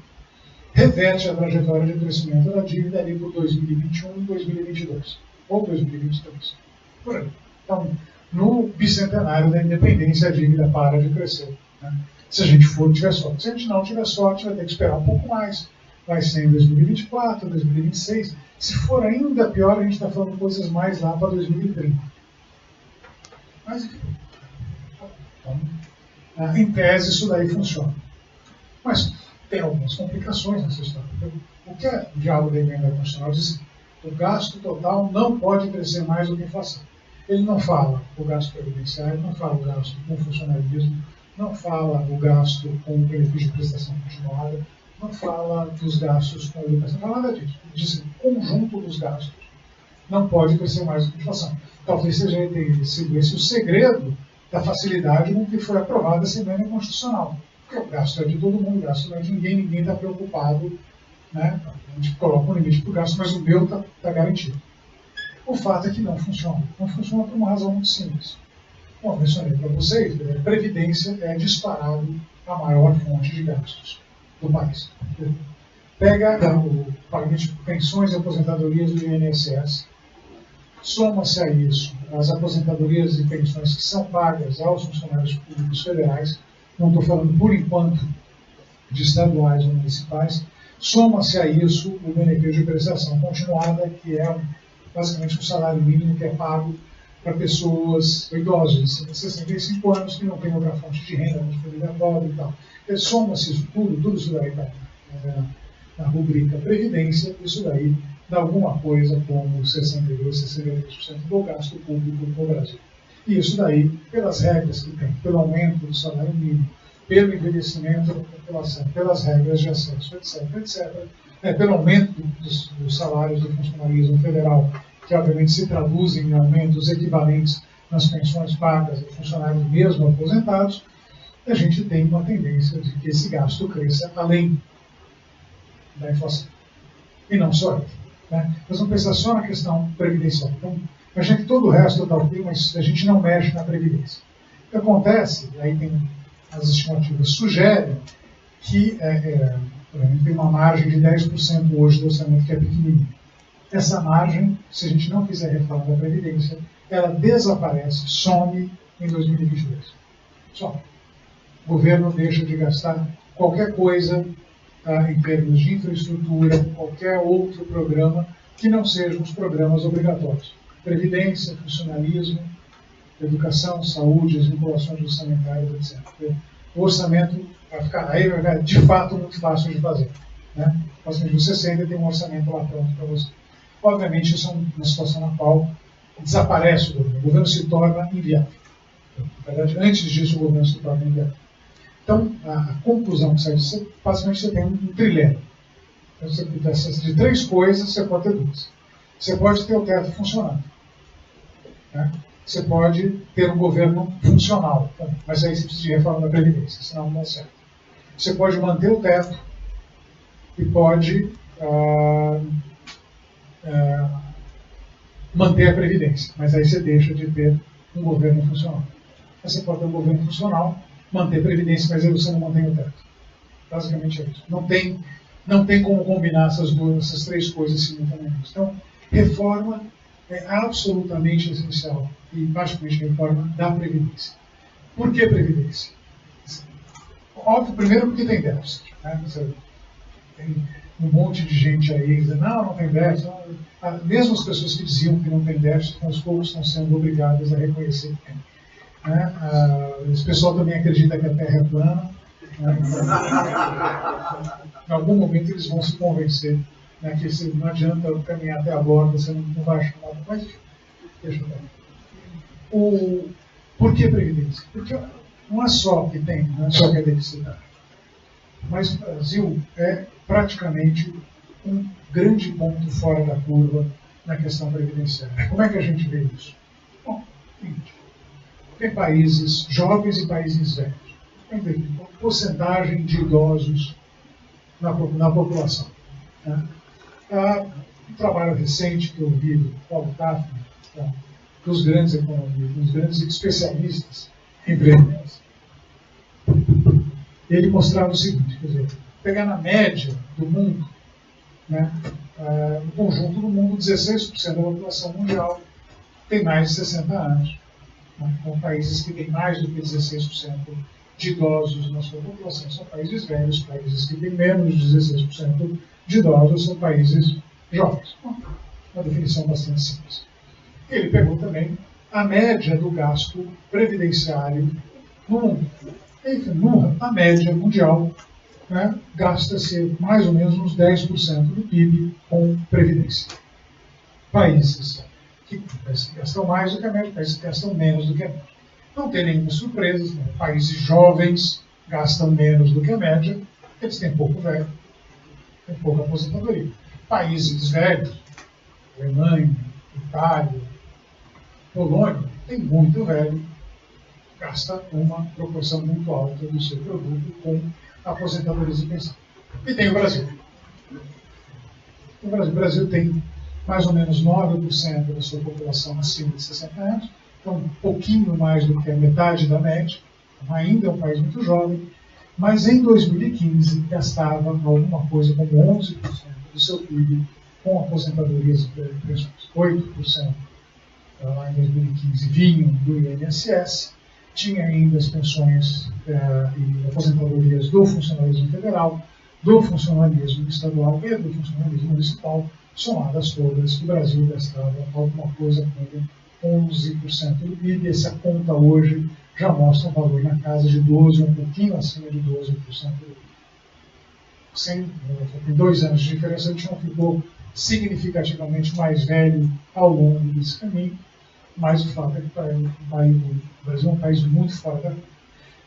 reverte a trajetória de crescimento da dívida ali por 2021 e 2022, ou 2023, por aí. Então, no bicentenário da independência, a dívida para de crescer. Né? Se a gente tiver sorte. Se a gente não tiver sorte, vai ter que esperar um pouco mais. Vai ser em 2024, 2026. Se for ainda pior, a gente está falando coisas mais lá para 2030. Mas, enfim. Então, em tese, isso daí funciona. Mas tem algumas complicações nessa história. O que é o diálogo da emenda constitucional diz? O gasto total não pode crescer mais do que a inflação. Ele não fala o gasto previdenciário, não fala o gasto com funcionalismo, não fala o gasto com benefício de prestação continuada, não fala dos gastos com educação, não fala nada disso. Ele diz que o conjunto dos gastos não pode crescer mais do que a inflação. Talvez seja sido esse o segredo da facilidade com que foi aprovada essa emenda constitucional. Porque o gasto é de todo mundo, o gasto não é de ninguém está preocupado, né? A gente coloca um limite para o gasto, mas o meu está garantido. O fato é que não funciona. Não funciona por uma razão muito simples. Bom, eu mencionei para vocês, a Previdência é disparado a maior fonte de gastos do país. Pega o pagamento de pensões e aposentadorias do INSS, soma-se a isso as aposentadorias e pensões que são pagas aos funcionários públicos federais, não estou falando por enquanto de estaduais ou municipais, soma-se a isso o benefício de prestação continuada, que é basicamente um salário mínimo que é pago para pessoas idosas de 65 anos que não têm outra fonte de renda, não família pobre e tal. Então, soma-se isso tudo isso daí está na rubrica Previdência, isso daí dá alguma coisa como 62%, 63% do gasto público no Brasil. E isso daí, pelas regras que tem, pelo aumento do salário mínimo, pelo envelhecimento da população, pelas regras de acesso, etc., pelo aumento dos salários do funcionalismo federal, que obviamente se traduzem em aumentos equivalentes nas pensões pagas aos funcionários mesmo aposentados, a gente tem uma tendência de que esse gasto cresça além da inflação. E não só ele. Né? Nós vamos pensar só na questão previdenciária. Então, imagina que todo o resto está ok, mas a gente não mexe na previdência. O que acontece, aí as estimativas sugerem que por exemplo, tem uma margem de 10% hoje do orçamento que é pequenininho. Essa margem, se a gente não fizer reforma da Previdência, ela desaparece, some em 2022. Some. O governo deixa de gastar qualquer coisa em termos de infraestrutura, qualquer outro programa que não sejam os programas obrigatórios. Previdência, funcionalismo, educação, saúde, as vinculações orçamentárias, etc. O orçamento vai ficar de fato muito fácil de fazer. Né? Você sempre tem um orçamento lá pronto para você. Obviamente, isso é uma situação na qual desaparece o governo se torna inviável. Na verdade, antes disso, o governo se torna inviável. Então, a conclusão que sai disso, basicamente, você tem um trilema. Então, de 3 coisas, você pode ter 2. Você pode ter o teto funcionando. Né? Você pode ter um governo funcional, mas aí você precisa de reforma da Previdência, senão não dá certo. Você pode manter o teto e pode manter a Previdência, mas aí você deixa de ter um governo funcional. Aí você pode ter um governo funcional, manter a Previdência, mas aí você não mantém o teto. Basicamente é isso. Não tem como combinar essas 3 coisas simultaneamente. Então, reforma é absolutamente essencial, e basicamente reforma da Previdência. Por que Previdência? Óbvio, primeiro porque tem déficit. Né? Tem um monte de gente aí dizendo, não tem déficit. Não. Mesmo as pessoas que diziam que não tem déficit, aos poucos estão sendo obrigadas a reconhecer que tem. Né? Esse pessoal também acredita que a Terra é plana. Né? Em algum momento eles vão se convencer, né, que não adianta caminhar até a borda, você não vai achar nada. Mas deixa eu ver. Por que Previdência? Porque não é só que tem, não é só que é deficitário. Mas o Brasil é praticamente um grande ponto fora da curva na questão previdenciária. Como é que a gente vê isso? Bom, tem países jovens e países velhos. Tem porcentagem de idosos na população. Né? Um trabalho recente que eu vi do Paulo Kaufmann, dos grandes economistas, dos grandes especialistas em previdência. Ele mostrava o seguinte, quer dizer, pegar na média do mundo, né, no conjunto do mundo, 16% da população mundial tem mais de 60 anos. Né? Então, países que têm mais do que 16% de idosos na sua população são países velhos, países que têm menos de 16% de idosos são países jovens. Uma definição bastante simples. Ele pegou também a média do gasto previdenciário no mundo. A média mundial, né, gasta-se mais ou menos uns 10% do PIB com previdência. Países que gastam mais do que a média, países que gastam menos do que a média. Não tem nenhuma surpresa, né? Países jovens gastam menos do que a média, eles têm pouco velho, têm pouca aposentadoria. Países velhos, Alemanha, Itália, Polônia, tem muito velho, gasta uma proporção muito alta do seu produto com aposentadorias e pensão. E tem o Brasil. O Brasil tem mais ou menos 9% da sua população acima de 60 anos, então um pouquinho mais do que a metade da média, ainda é um país muito jovem, mas em 2015 gastava alguma coisa como 11% do seu PIB com aposentadorias e pensões. 8% lá em 2015 vinham do INSS, tinha ainda as pensões e aposentadorias do funcionalismo federal, do funcionalismo estadual e do funcionalismo municipal, somadas todas, o Brasil gastava alguma coisa como 11% do PIB. Essa conta hoje já mostra um valor na casa de 12%, um pouquinho acima de 12% do PIB. Tem 2 anos de diferença, a gente não ficou significativamente mais velho ao longo desse caminho, mas o fato é que o Brasil é um país muito fora da curva.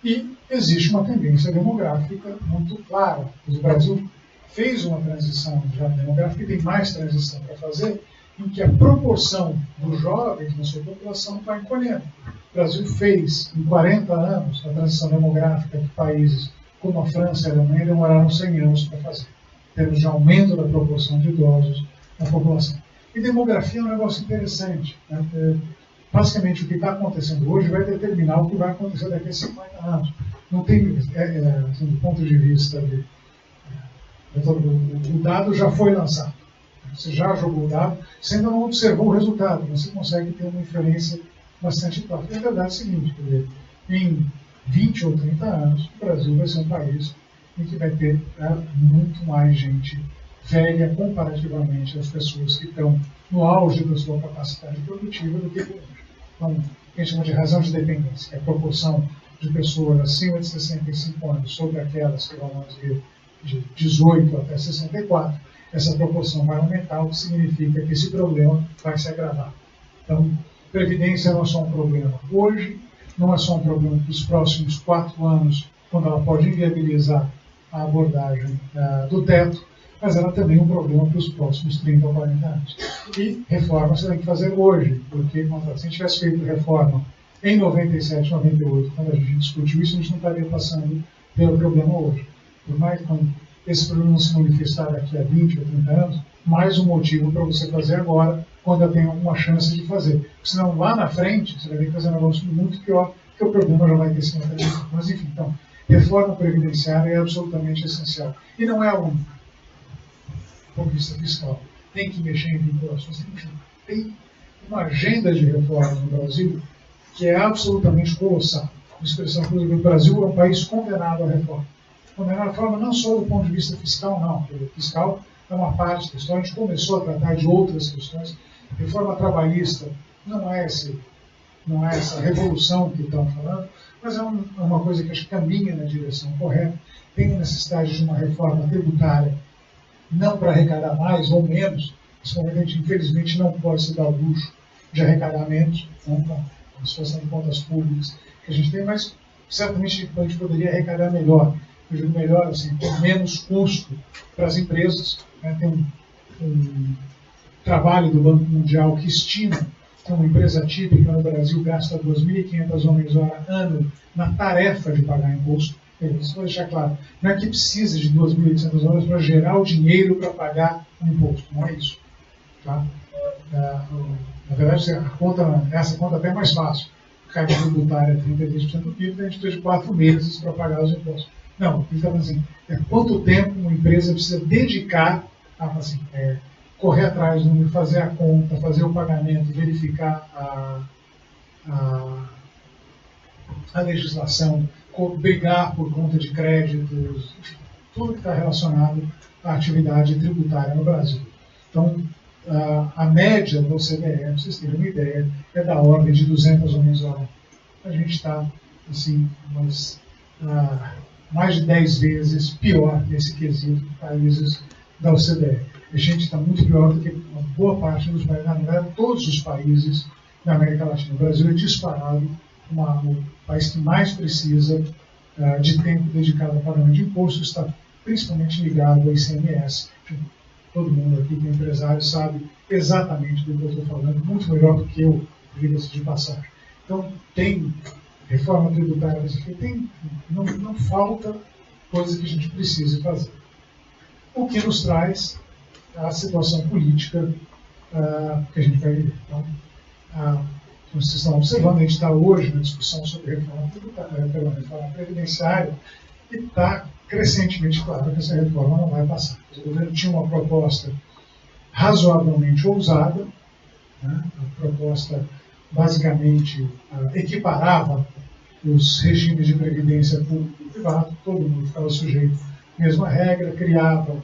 E existe uma tendência demográfica muito clara. O Brasil fez uma transição já demográfica e tem mais transição para fazer, em que a proporção dos jovens na sua população está encolhendo. O Brasil fez, em 40 anos, a transição demográfica que países como a França e a Alemanha demoraram 100 anos para fazer, em termos de aumento da proporção de idosos na população. E demografia é um negócio interessante. Né? basicamente o que está acontecendo hoje vai determinar o que vai acontecer daqui a 50 anos. Não tem, assim, do ponto de vista de... o dado já foi lançado. Você já jogou o dado, você ainda não observou o resultado, mas você consegue ter uma inferência bastante clara. E a verdade é o seguinte, quer dizer, em 20 ou 30 anos, o Brasil vai ser um país em que vai ter muito mais gente velha comparativamente às pessoas que estão no auge da sua capacidade produtiva do que hoje. Então, a gente chama de razão de dependência, que é a proporção de pessoas acima de 65 anos sobre aquelas que vão dizer de 18 até 64, essa proporção vai aumentar, o que significa que esse problema vai se agravar. Então, previdência não é só um problema hoje, não é só um problema para os próximos 4 anos, quando ela pode inviabilizar a abordagem do teto, mas ela também é um problema para os próximos 30 ou 40 anos. E reforma você tem que fazer hoje, porque se a gente tivesse feito reforma em 97, 98, quando a gente discutiu isso, a gente não estaria passando pelo problema hoje. Por mais que esse problema não se manifestar daqui a 20 ou 30 anos, mais um motivo para você fazer agora, quando eu tenho alguma chance de fazer. Porque senão, lá na frente, você vai ter que fazer um negócio muito pior, porque o problema já vai ter sido materializado. Mas, enfim, então, reforma previdenciária é absolutamente essencial. E não é a única, do ponto de vista fiscal. Tem que mexer em vinculações. Tem uma agenda de reforma no Brasil que é absolutamente colossal. A expressão que o Brasil é um país condenado à reforma. Condenado à reforma não só do ponto de vista fiscal, não. Porque o fiscal é uma parte da história. A gente começou a tratar de outras questões. Reforma trabalhista não é essa revolução que estão falando, mas é uma coisa que acho que caminha na direção correta. Tem a necessidade de uma reforma tributária, não para arrecadar mais ou menos, mas a gente infelizmente não pode se dar o luxo de arrecadar menos, com a situação de contas públicas que a gente tem, mas certamente a gente poderia arrecadar melhor. Eu digo melhor, assim, com menos custo para as empresas. Né? Tem um trabalho do Banco Mundial que estima que uma empresa típica no Brasil gasta 2.500 homens-hora ano na tarefa de pagar imposto. Isso vou deixar claro. Não é que precisa de 2.800 horas para gerar o dinheiro para pagar o imposto. Não é isso. Tá? Na verdade, essa conta até é mais fácil. A carga tributária é 33% do PIB, a gente precisa de 4 meses para pagar os impostos. Não, ele está falando assim, quanto tempo uma empresa precisa dedicar a correr atrás, fazer a conta, fazer o pagamento, verificar a legislação, brigar por conta de créditos, tudo que está relacionado à atividade tributária no Brasil. Então, a média do OCDE, para vocês terem uma ideia, é da ordem de 200 homens-hora. A gente está, assim, mais de 10 vezes pior nesse quesito de países da OCDE. A gente está muito pior do que uma boa parte dos países, na verdade, todos os países da América Latina. O Brasil é disparado o país que mais precisa de tempo dedicado ao pagamento de imposto, está principalmente ligado ao ICMS. Todo mundo aqui que é empresário sabe exatamente do que eu estou falando, muito melhor do que eu, diga-se de passagem. Então, tem reforma tributária, não falta coisa que a gente precise fazer. O que nos traz a situação política que a gente vai viver. Então, como vocês estão observando, a gente está hoje na discussão sobre reforma previdenciária e está crescentemente claro que essa reforma não vai passar. O governo tinha uma proposta razoavelmente ousada, né? A proposta basicamente equiparava os regimes de previdência público e privado, todo mundo ficava sujeito à mesma regra, criava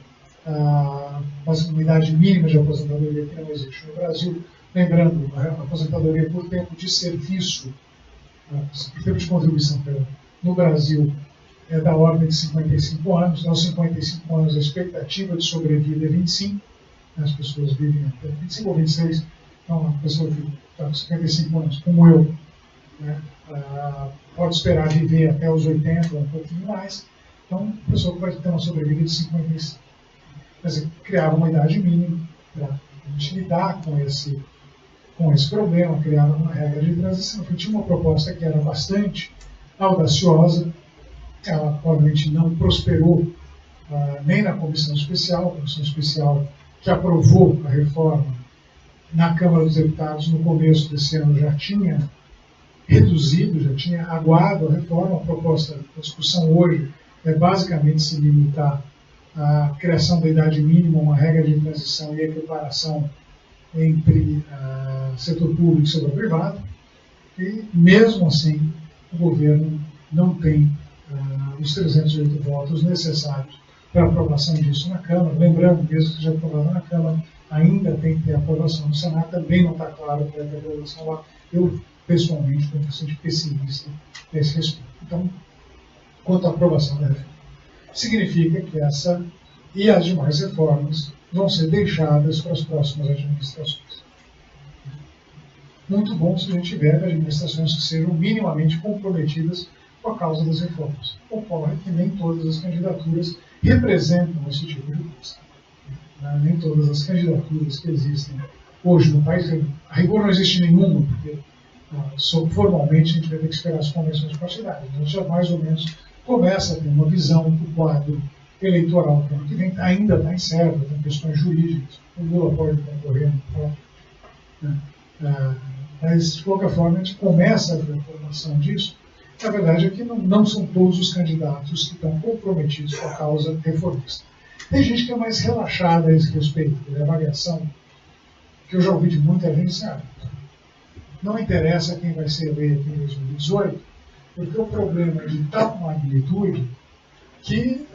uma idade mínima de aposentadoria que não existe no Brasil, lembrando, a aposentadoria por tempo de serviço, por tempo de contribuição, no Brasil é da ordem de 55 anos. Aos 55 anos a expectativa de sobrevida é 25, as pessoas vivem até 25 ou 26, então a pessoa que está com 55 anos, como eu, né, pode esperar viver até os 80 ou um pouquinho mais, então a pessoa vai ter uma sobrevida de 55. Quer dizer, criava uma idade mínima para a gente lidar com esse problema, criava uma regra de transição. Tinha uma proposta que era bastante audaciosa, ela obviamente não prosperou nem na comissão especial que aprovou a reforma na Câmara dos Deputados, no começo desse ano, já tinha reduzido, já tinha aguado a reforma. A proposta da discussão hoje é basicamente se limitar à criação da idade mínima, uma regra de transição e equiparação entre setor público e setor privado. E, mesmo assim, o governo não tem os 308 votos necessários para a aprovação disso na Câmara. Lembrando, mesmo que já aprovado na Câmara, ainda tem que ter aprovação no Senado, também não está claro que vai ter aprovação lá. Eu, pessoalmente, estou bastante pessimista a esse respeito. Então, quanto à aprovação da reforma, significa que essa e as demais reformas vão ser deixadas para as próximas administrações. Muito bom se a gente tiver administrações que sejam minimamente comprometidas com a causa das reformas. Ocorre que nem todas as candidaturas representam esse tipo de coisa. Nem todas as candidaturas que existem hoje no país, a rigor não existe nenhuma, porque formalmente a gente vai ter que esperar as convenções partidárias. A gente já mais ou menos começa a ter uma visão do quadro eleitoral para o ano que vem. Ainda está incerto, tem questões jurídicas, o Lula pode concorrer, mas de qualquer forma a gente começa a ver a formação disso. A verdade é que não são todos os candidatos que estão comprometidos com a causa reformista. Tem gente que é mais relaxada a esse respeito, a avaliação que eu já ouvi de muita gente, não interessa quem vai ser eleito em 2018, porque o problema é de tal magnitude que,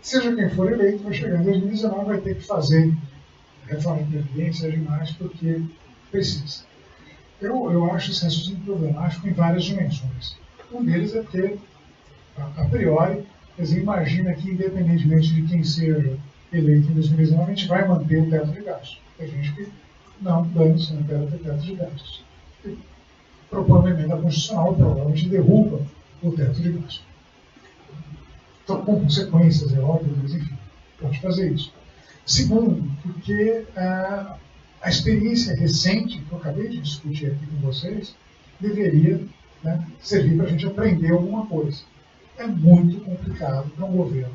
seja quem for eleito, vai chegar em 2019 vai ter que fazer reforma de previdência demais, porque precisa. Eu acho esse raciocínio problemático em várias dimensões. Um deles é porque, a priori, você imagina que, independentemente de quem seja eleito em 2019, a gente vai manter o teto de gastos. Tem gente que não, dane-se, não quer ter teto de gastos. E propõe uma emenda constitucional, provavelmente derruba o teto de gastos. Então, com consequências, é óbvio, mas enfim, pode fazer isso. Segundo, porque a experiência recente, que eu acabei de discutir aqui com vocês, deveria servir para a gente aprender alguma coisa. É muito complicado para um governo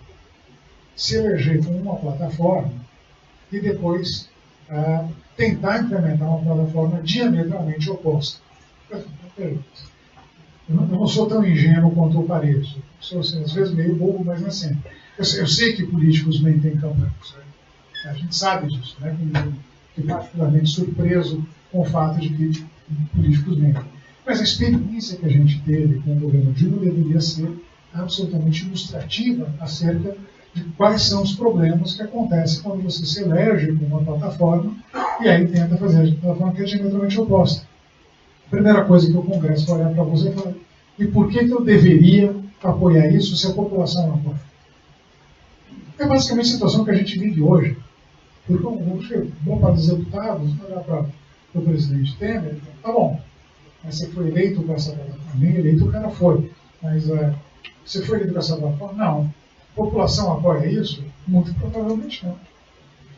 se eleger com uma plataforma e depois tentar implementar uma plataforma diametralmente oposta. Eu não sou tão ingênuo quanto eu pareço. Sou, às vezes, meio bobo, mas não é sempre. Eu sei que políticos mentem em campanha. A gente sabe disso, né? Fiquei particularmente surpreso com o fato de que políticos mentem. Mas a experiência que a gente teve com o governo Dilma deveria ser absolutamente ilustrativa acerca de quais são os problemas que acontecem quando você se elege com uma plataforma e aí tenta fazer a plataforma que é diametralmente oposta. A primeira coisa que o Congresso vai olhar para você e falar: e por que eu deveria apoiar isso se a população não apoia? É basicamente a situação que a gente vive hoje. Porque boa parte dos deputados olhar para o presidente Temer e falar: tá bom, mas você foi eleito com essa plataforma? Nem eleito o cara foi. Mas você foi eleito com essa plataforma? Não. A população apoia isso? Muito provavelmente não.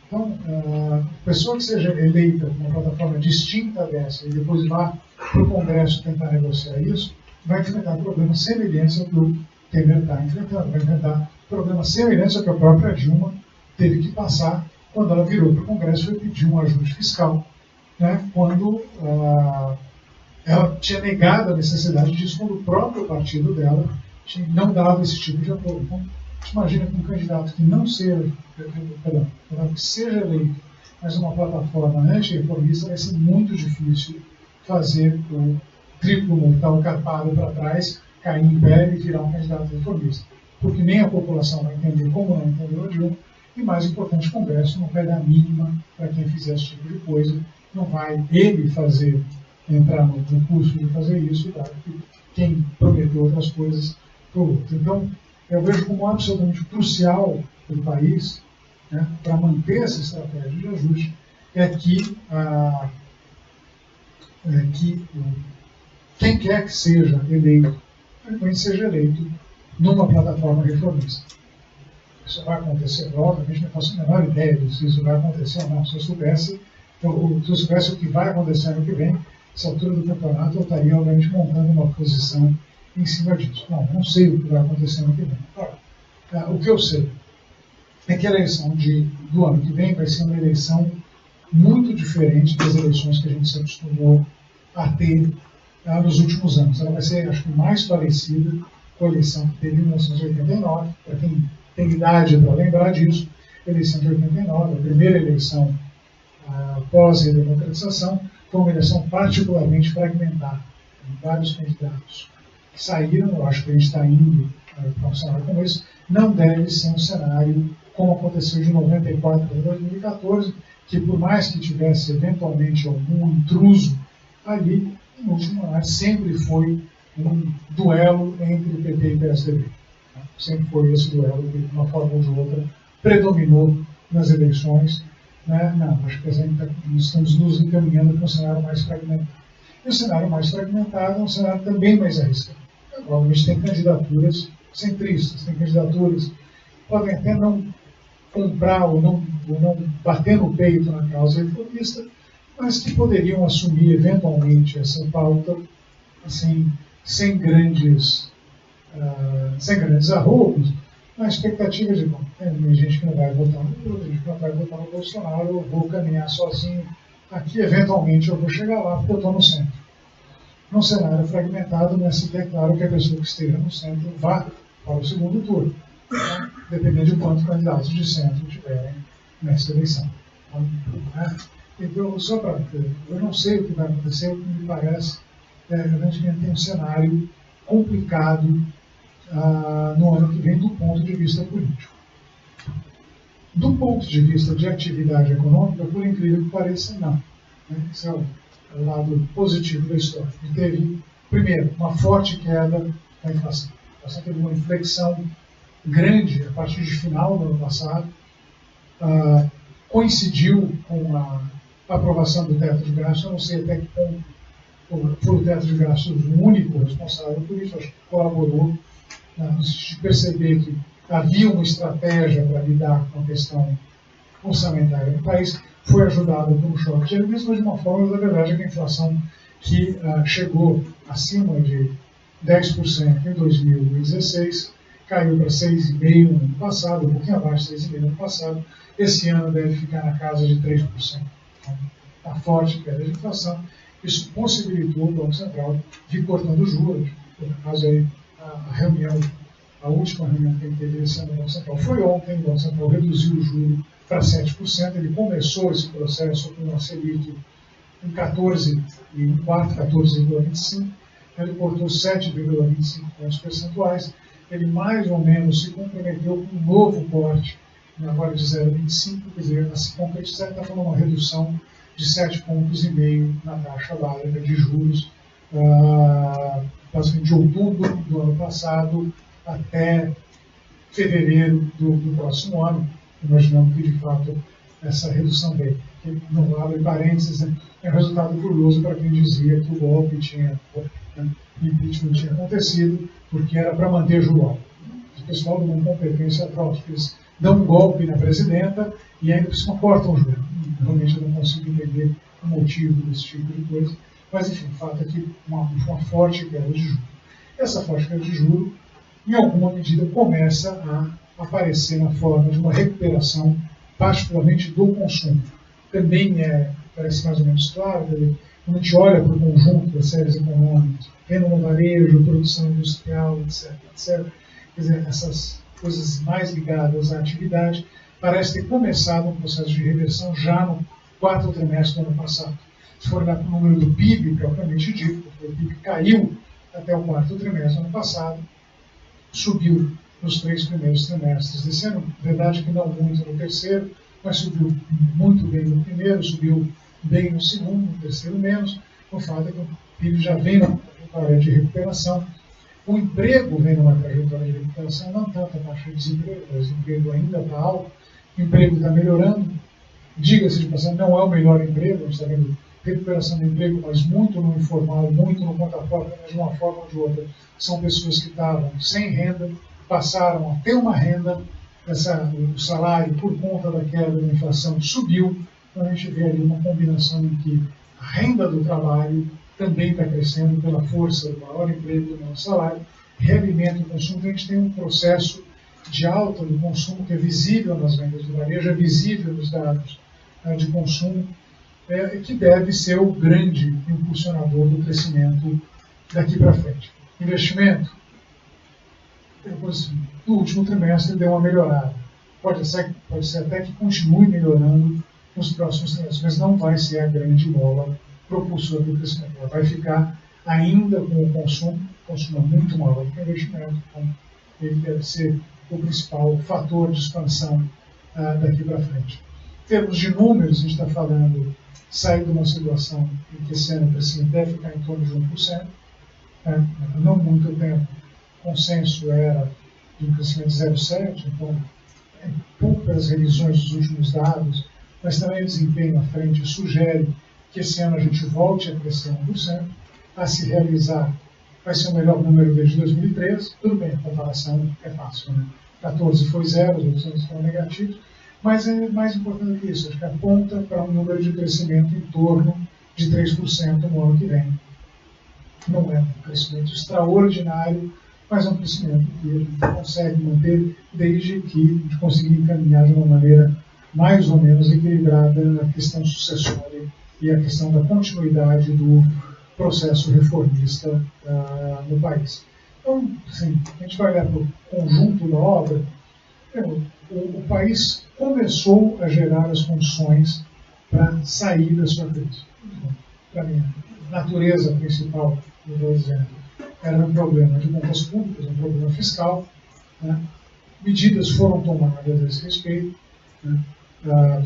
Então, a pessoa que seja eleita com uma plataforma distinta dessa e depois vá para o Congresso tentar negociar isso, vai enfrentar problemas semelhantes ao que o Temer está enfrentando. Vai enfrentar problemas semelhantes ao que a própria Dilma teve que passar quando ela virou para o Congresso e foi pedir um ajuste fiscal, quando ela tinha negado a necessidade disso, quando o próprio partido dela não dava esse tipo de apoio. Então, você imagina que um candidato que não seja, que seja eleito, mas uma plataforma anti-reformista, vai ser muito difícil fazer o triplo mortal carpado para trás, cair em pé e virar um candidato reformista. Porque nem a população vai entender como não entendeu a Dilma, e mais importante, o Congresso não vai dar mínima para quem fizer esse tipo de coisa, não vai ele entrar no curso de fazer isso, tá? Quem prometeu outras coisas por outro. Então, eu vejo como absolutamente crucial para o país, para manter essa estratégia de ajuste, é que quem quer que seja eleito, frequentemente seja eleito numa plataforma reformista. Isso vai acontecer, obviamente, não faço a menor ideia de se isso vai acontecer ou não. Se eu soubesse o que vai acontecer ano que vem, nessa altura do campeonato, eu estaria, obviamente, montando uma posição em cima disso. Não sei o que vai acontecer ano que vem. Agora, o que eu sei é que a eleição do ano que vem vai ser uma eleição muito diferente das eleições que a gente se acostumou a ter nos últimos anos. Ela vai ser, acho que, mais parecida com a eleição que teve em 1989, para quem tem idade para lembrar disso, a eleição de 89, a primeira eleição pós-redemocratização, foi uma eleição particularmente fragmentada. Vários candidatos que saíram, eu acho que a gente está indo para um cenário como esse, não deve ser um cenário como aconteceu de 94 para 2014, que por mais que tivesse eventualmente algum intruso ali, em última análise, sempre foi um duelo entre PT e PSDB. Sempre foi esse duelo que, de uma forma ou de outra, predominou nas eleições. Não, acho que nós estamos nos encaminhando para um cenário mais fragmentado. E o cenário mais fragmentado é um cenário também mais arriscado. Obviamente tem candidaturas centristas, tem candidaturas que podem até não comprar ou não bater no peito na causa reformista, mas que poderiam assumir eventualmente essa pauta assim, sem grandes arroubos, na expectativa de, bom, tem gente que não vai votar no Lula, tem gente que não vai votar no Bolsonaro, eu vou caminhar sozinho, aqui eventualmente eu vou chegar lá porque eu estou no centro. Num cenário fragmentado, não é sequer claro que a pessoa que esteja no centro vá para o segundo turno, dependendo de quantos candidatos de centro tiverem nessa eleição. Então, só para eu não sei o que vai acontecer, me parece realmente que tem um cenário complicado no ano que vem do ponto de vista político. Do ponto de vista de atividade econômica, por incrível que pareça, não. Esse é o lado positivo da história. Ele teve, primeiro, uma forte queda da inflação. A inflação teve uma inflexão grande a partir de final do ano passado, coincidiu com a aprovação do teto de gastos. Eu não sei até que ponto foi o teto de gastos o único responsável por isso, acho que colaborou no sentido de perceber que havia uma estratégia para lidar com a questão orçamentária do país, foi ajudado por um choque de alimentos, mas de uma forma, na verdade, que a inflação que chegou acima de 10% em 2016, caiu para 6,5% no ano passado, um pouquinho abaixo de 6,5% no ano passado, esse ano deve ficar na casa de 3%. Então, a forte queda de inflação, isso possibilitou o Banco Central vir cortando juros. Por acaso, aí, a última reunião que teve esse ano no Banco Central foi ontem. O Banco Central reduziu o juro para 7%. Ele começou esse processo com uma Selic em 14,25%. Ele cortou 7,25 pontos percentuais. Ele mais ou menos se comprometeu com um novo corte, agora de 0,25, quer dizer, se concretizar, está falando uma redução de 7,5 pontos na taxa básica de juros, basicamente de outubro do ano passado até fevereiro do próximo ano, imaginando que de fato essa redução veio. Não abre parênteses, é um resultado curioso para quem dizia que o golpe impeachment tinha acontecido porque era para manter juro alto. O pessoal de uma incompetência atroz, eles dão um golpe na presidenta e ainda por cima cortam o juro. Realmente eu não consigo entender o motivo desse tipo de coisa, mas enfim, o fato é que uma forte queda de juros. Essa forte queda de juros, em alguma medida, começa a aparecer na forma de uma recuperação, particularmente do consumo. Também parece mais ou menos claro, quando a gente olha para o conjunto das séries econômicas, renda no varejo, produção industrial, etc. Quer dizer, essas coisas mais ligadas à atividade, parece ter começado um processo de reversão já no quarto trimestre do ano passado. Se for olhar para o número do PIB, propriamente dito, porque o PIB caiu até o quarto trimestre do ano passado, subiu nos 3 primeiros trimestres desse ano, verdade que não muito no terceiro, mas subiu muito bem no primeiro, subiu bem no segundo, no terceiro menos. O fato é que o PIB já vem numa trajetória de recuperação. O emprego vem numa trajetória de recuperação, não tanto a taxa de desemprego, o desemprego ainda está alto, o emprego está melhorando. Diga-se de passagem, não é o melhor emprego, a gente está vendo recuperação do emprego, mas muito no informal, muito no conta própria, mas de uma forma ou de outra. São pessoas que estavam sem renda, passaram a ter uma renda, o salário, por conta da queda da inflação, subiu. Então a gente vê ali uma combinação em que a renda do trabalho também está crescendo pela força do maior emprego, do maior salário, realimenta o consumo. Então a gente tem um processo de alta do consumo que é visível nas vendas do varejo, é visível nos dados de consumo. que deve ser o grande impulsionador do crescimento daqui para frente. Investimento, no último trimestre deu uma melhorada. Pode ser até que continue melhorando nos próximos trimestres, mas não vai ser a grande mola propulsora do crescimento. Ela vai ficar ainda com o consumo muito maior do que o investimento. Então, ele deve ser o principal fator de expansão daqui para frente. Em termos de números, a gente está falando sair de uma situação em que esse ano o crescimento deve ficar em torno de 1%. Não muito tempo, o consenso era de um crescimento de 0,7%, então, em poucas revisões dos últimos dados, mas também o desempenho à frente sugere que esse ano a gente volte a crescer 1%, a se realizar vai ser o melhor número desde 2013, tudo bem, a comparação é fácil, né? 14 foi 0, os outros anos foram negativos, mas é mais importante que isso, acho que aponta para um número de crescimento em torno de 3% no ano que vem. Não é um crescimento extraordinário, mas é um crescimento que a gente consegue manter desde que a gente consiga encaminhar de uma maneira mais ou menos equilibrada a questão sucessória e a questão da continuidade do processo reformista no país. Então, assim, a gente vai olhar para o conjunto da obra, o país começou a gerar as condições para sair da sua crise. Para mim, a natureza principal, eu vou dizendo, era um problema de contas públicas, um problema fiscal. Né? Medidas foram tomadas a esse respeito. Né?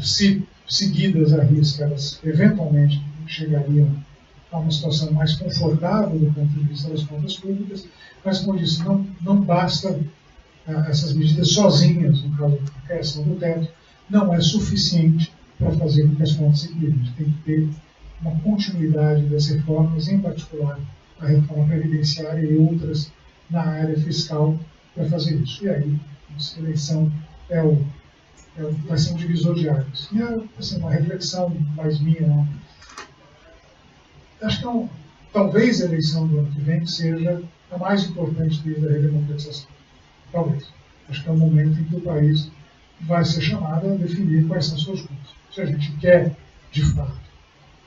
Se seguidas à risca, elas eventualmente chegariam a uma situação mais confortável do ponto de vista das contas públicas, mas, como eu disse, não basta essas medidas sozinhas, no caso da criação do teto, não é suficiente para fazer com que as contas se equilibrem. A gente tem que ter uma continuidade das reformas, em particular a reforma previdenciária e outras na área fiscal para fazer isso. E aí, a eleição vai ser um divisor de águas. E assim, uma reflexão mais minha, não. Acho que talvez a eleição do ano que vem seja a mais importante desde a redemocratização. Talvez. Acho que é o momento em que o país vai ser chamado a definir quais são seus rumos. Se a gente quer, de fato,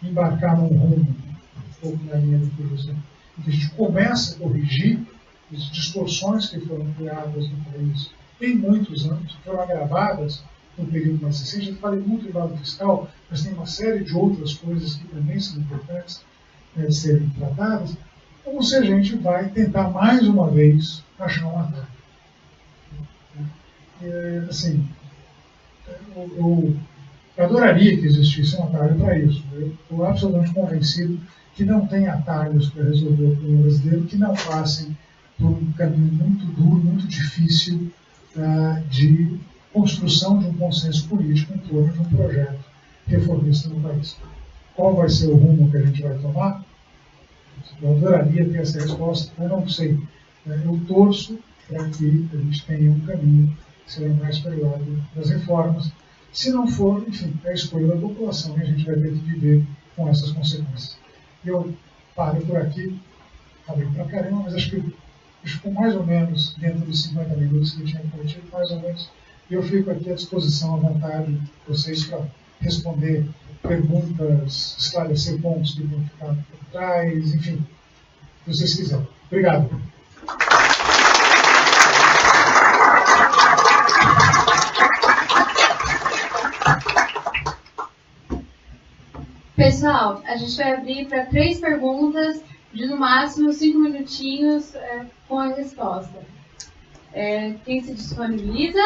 embarcar num rumo, um pouco na linha do que você, em que a gente começa a corrigir as distorções que foram criadas no país em muitos anos, que foram agravadas no período mais recente. Eu falei muito do lado fiscal, mas tem uma série de outras coisas que também são importantes de serem tratadas, ou se a gente vai tentar mais uma vez achar um atalho. Assim, eu adoraria que existisse um atalho para isso. Eu estou absolutamente convencido que não tem atalhos para resolver o problema brasileiro que não passem por um caminho muito duro, muito difícil de construção de um consenso político em torno de um projeto reformista no país. Qual vai ser o rumo que a gente vai tomar? Eu adoraria ter essa resposta, eu não sei. Eu torço para que a gente tenha um caminho que seja mais pelo lado das reformas. Se não for, enfim, é a escolha da população e a gente vai ter que viver com essas consequências. Eu paro por aqui, falei pra caramba, mas acho que ficou mais ou menos dentro dos 50 minutos que eu tinha prometido, mais ou menos. E eu fico aqui à disposição, à vontade de vocês para responder perguntas, esclarecer pontos que vão ficar por trás, enfim, se vocês quiserem. Obrigado. Pessoal, a gente vai abrir para 3 perguntas de no máximo 5 minutinhos com a resposta. Quem se disponibiliza?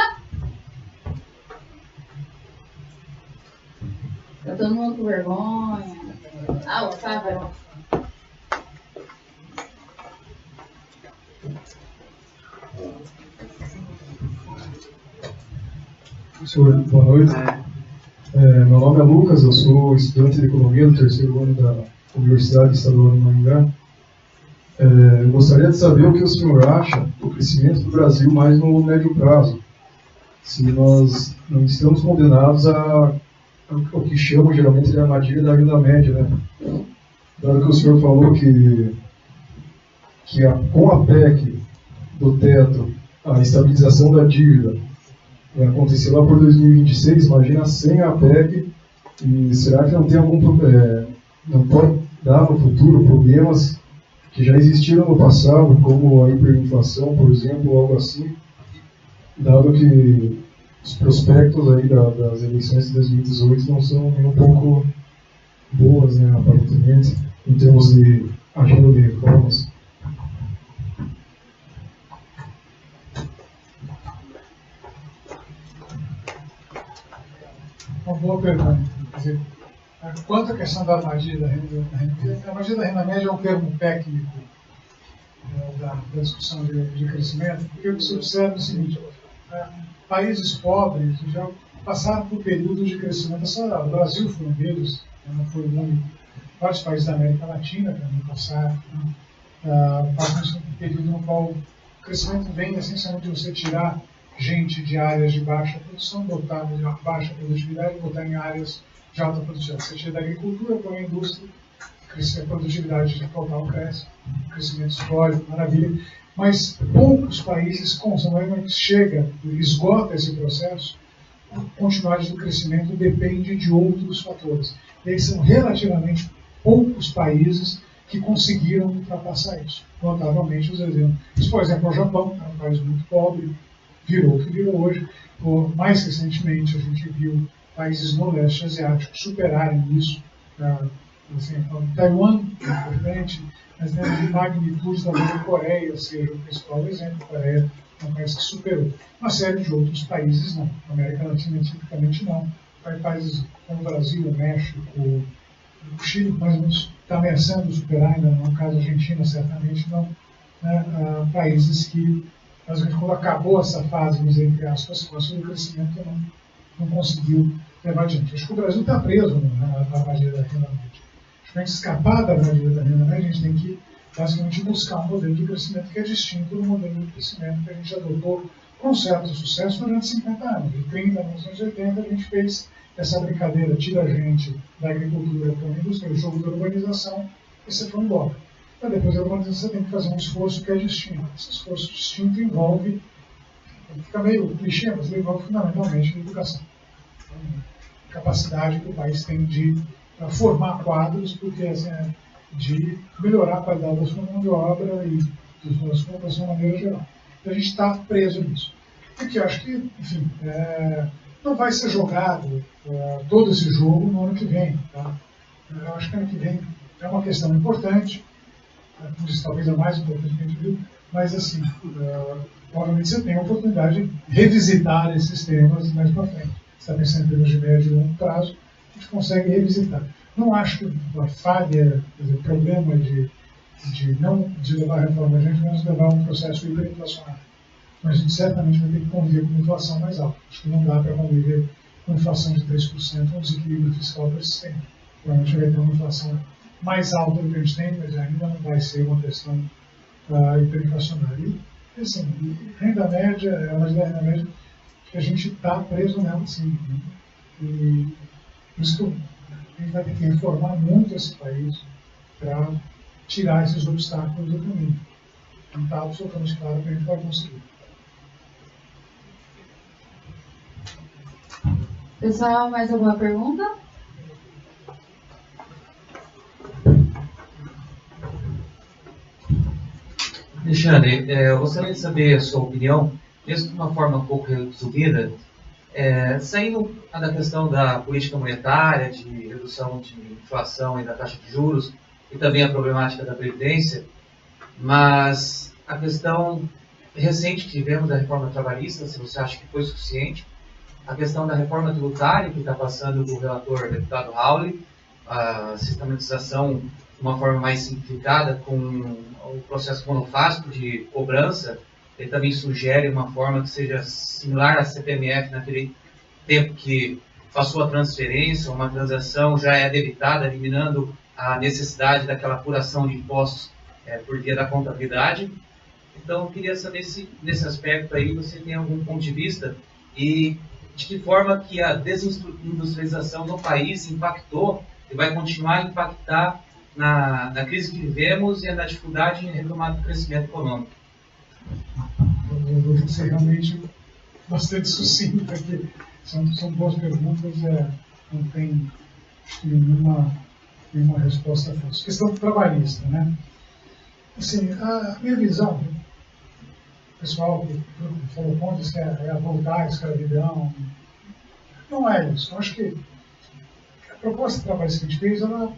Tá todo mundo com vergonha. Ah, o Fábio. Senhor, boa noite. Meu nome é Lucas, eu sou estudante de Economia do 3º ano da Universidade Estadual de Maringá. Eu gostaria de saber o que o senhor acha do crescimento do Brasil mais no médio prazo. Se nós não estamos condenados ao que chamam geralmente de armadilha da renda média, né? Dado que o senhor falou que com a PEC do teto, a estabilização da dívida vai acontecer lá por 2026, imagina sem a PEC E será que não tem não pode dar no futuro problemas que já existiram no passado, como a hiperinflação, por exemplo, ou algo assim, dado que os prospectos aí das eleições de 2018 não são nem um pouco boas, né, aparentemente, em termos de agenda de reformas. Uma boa pergunta. Quer dizer, quanto à questão da armadilha da renda média, a armadilha da renda média é um termo técnico da discussão de crescimento, porque o que se observa é o seguinte: países pobres já passaram por períodos de crescimento acelerado. O Brasil foi um deles, não foi o único. Vários países da América Latina também passaram. Passam por um período no qual o crescimento vem essencialmente de você tirar gente de áreas de baixa produção, botar de baixa produtividade, botar em áreas de alta produtividade. Você tira da agricultura, põe a indústria, a produtividade total cresce, crescimento histórico, maravilha. Mas poucos países conseguem, chega, esgota esse processo, a continuidade do crescimento depende de outros fatores. E aí são relativamente poucos países que conseguiram ultrapassar isso. Notavelmente, os exemplos. Por exemplo, o Japão é um país muito pobre, virou o que virou hoje. Mais recentemente, a gente viu países no leste asiático superarem isso. Assim, Taiwan, infelizmente, mas temos de magnitude talvez a Coreia seja o principal exemplo. A Coreia é um país que superou. Uma série de outros países não. A América Latina, tipicamente, não. Países como o Brasil, o México, o Chile, mais ou menos, está ameaçando superar, ainda no caso da Argentina, certamente não. Países que, quando acabou essa fase, entre aspas, do crescimento, não conseguiu levar adiante. Acho que o Brasil está preso na armadilha da renda média. Para a gente escapar da armadilha da renda média, a gente tem que, basicamente, buscar um modelo de crescimento que é distinto do modelo de crescimento que a gente adotou com certo sucesso durante 50 anos. De 30 anos, anos 80, a gente fez essa brincadeira, tira a gente da agricultura para a indústria, o jogo da urbanização, e você foi embora. Então, depois da urbanização, você tem que fazer um esforço que é distinto. Esse esforço distinto envolve, fica meio clichê, mas ele envolve fundamentalmente a educação. A capacidade que o país tem de formar quadros, porque assim, de melhorar a qualidade da sua mão de obra e das suas compras de uma maneira geral. Então a gente está preso nisso. Porque eu acho que, enfim, não vai ser jogado todo esse jogo no ano que vem. Tá? Eu acho que ano que vem é uma questão importante, talvez a mais importante que a gente viu, mas assim, obviamente você tem a oportunidade de revisitar esses temas mais para frente. Você está pensando em termos de médio e longo prazo, a gente consegue revisitar. Não acho que a falha, o problema de levar a reforma a gente vai nos levar a um processo hiperinflacionário. Mas a gente certamente vai ter que conviver com uma inflação mais alta. Acho que não dá para conviver com inflação de 3%, um desequilíbrio fiscal persistente. Provavelmente vai ter uma inflação mais alta do que a gente tem, mas ainda não vai ser uma questão hiperinflacionária. E assim, renda média, é uma renda média que a gente está preso nela, sim. E por isso que a gente vai ter que reformar muito esse país para tirar esses obstáculos do caminho. Não está absolutamente claro que a gente vai conseguir. Pessoal, mais alguma pergunta? Alexandre, eu gostaria de saber a sua opinião, mesmo de uma forma um pouco resumida, saindo da questão da política monetária, de redução de inflação e da taxa de juros, e também a problemática da previdência, mas a questão recente que tivemos da reforma trabalhista, se você acha que foi suficiente, a questão da reforma tributária, que está passando do relator deputado Raul, a sistematização de uma forma mais simplificada, com o processo monofásico de cobrança. Ele também sugere uma forma que seja similar à CPMF, naquele tempo que passou a transferência, uma transação já é debitada, eliminando a necessidade daquela apuração de impostos por via da contabilidade. Então, eu queria saber se, nesse aspecto aí, você tem algum ponto de vista e de que forma que a desindustrialização no país impactou e vai continuar a impactar na crise que vivemos e na dificuldade em retomar o crescimento econômico. Eu vou ser realmente bastante sucinto aqui. São boas perguntas, não tem que nenhuma resposta fácil. Questão trabalhista, né? Assim, a minha visão, o pessoal que falou contas que é voltar à escravidão, não é isso. Eu acho que a proposta trabalhista que a gente fez, ela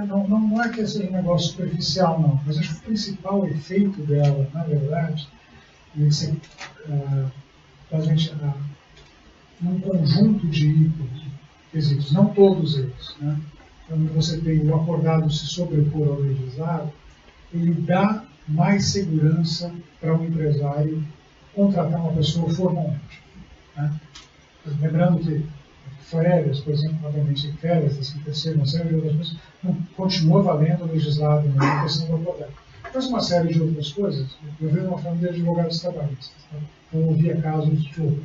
não é que seja um negócio superficial, não, mas acho que o principal efeito dela, na verdade, é que você, num conjunto de quesitos, não todos eles, né? Quando você tem o acordado se sobrepor ao legislado, ele dá mais segurança para um empresário contratar uma pessoa formalmente, né? Lembrando que férias, por exemplo, obviamente férias, assim, terceira, uma série de outras coisas, não continua valendo o legislado na questão do acordado. Mas uma série de outras coisas, eu venho de uma família de advogados trabalhistas, tá? Então eu ouvia casos de outro.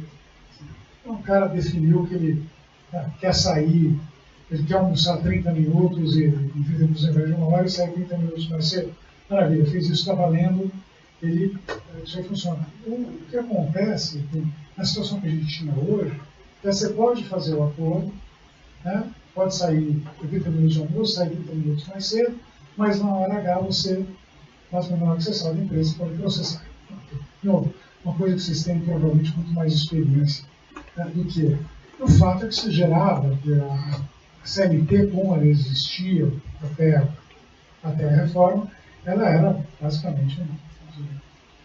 Então o cara definiu que ele quer sair, ele quer almoçar 30 minutos e em 30 minutos em vez de 1 hora e sair 30 minutos mais cedo. Maravilha, fez isso, está valendo, isso aí funciona. O que acontece na situação que a gente tinha hoje, é que você pode fazer o acordo, né? Pode sair 30 minutos de almoço, sair 30 minutos mais cedo, mas na hora H você, na hora que você sai da empresa, você pode processar. De novo, uma coisa que vocês têm provavelmente muito mais experiência, né, do que o fato é que se gerava, que a CLT, como ela existia até a reforma, ela era basicamente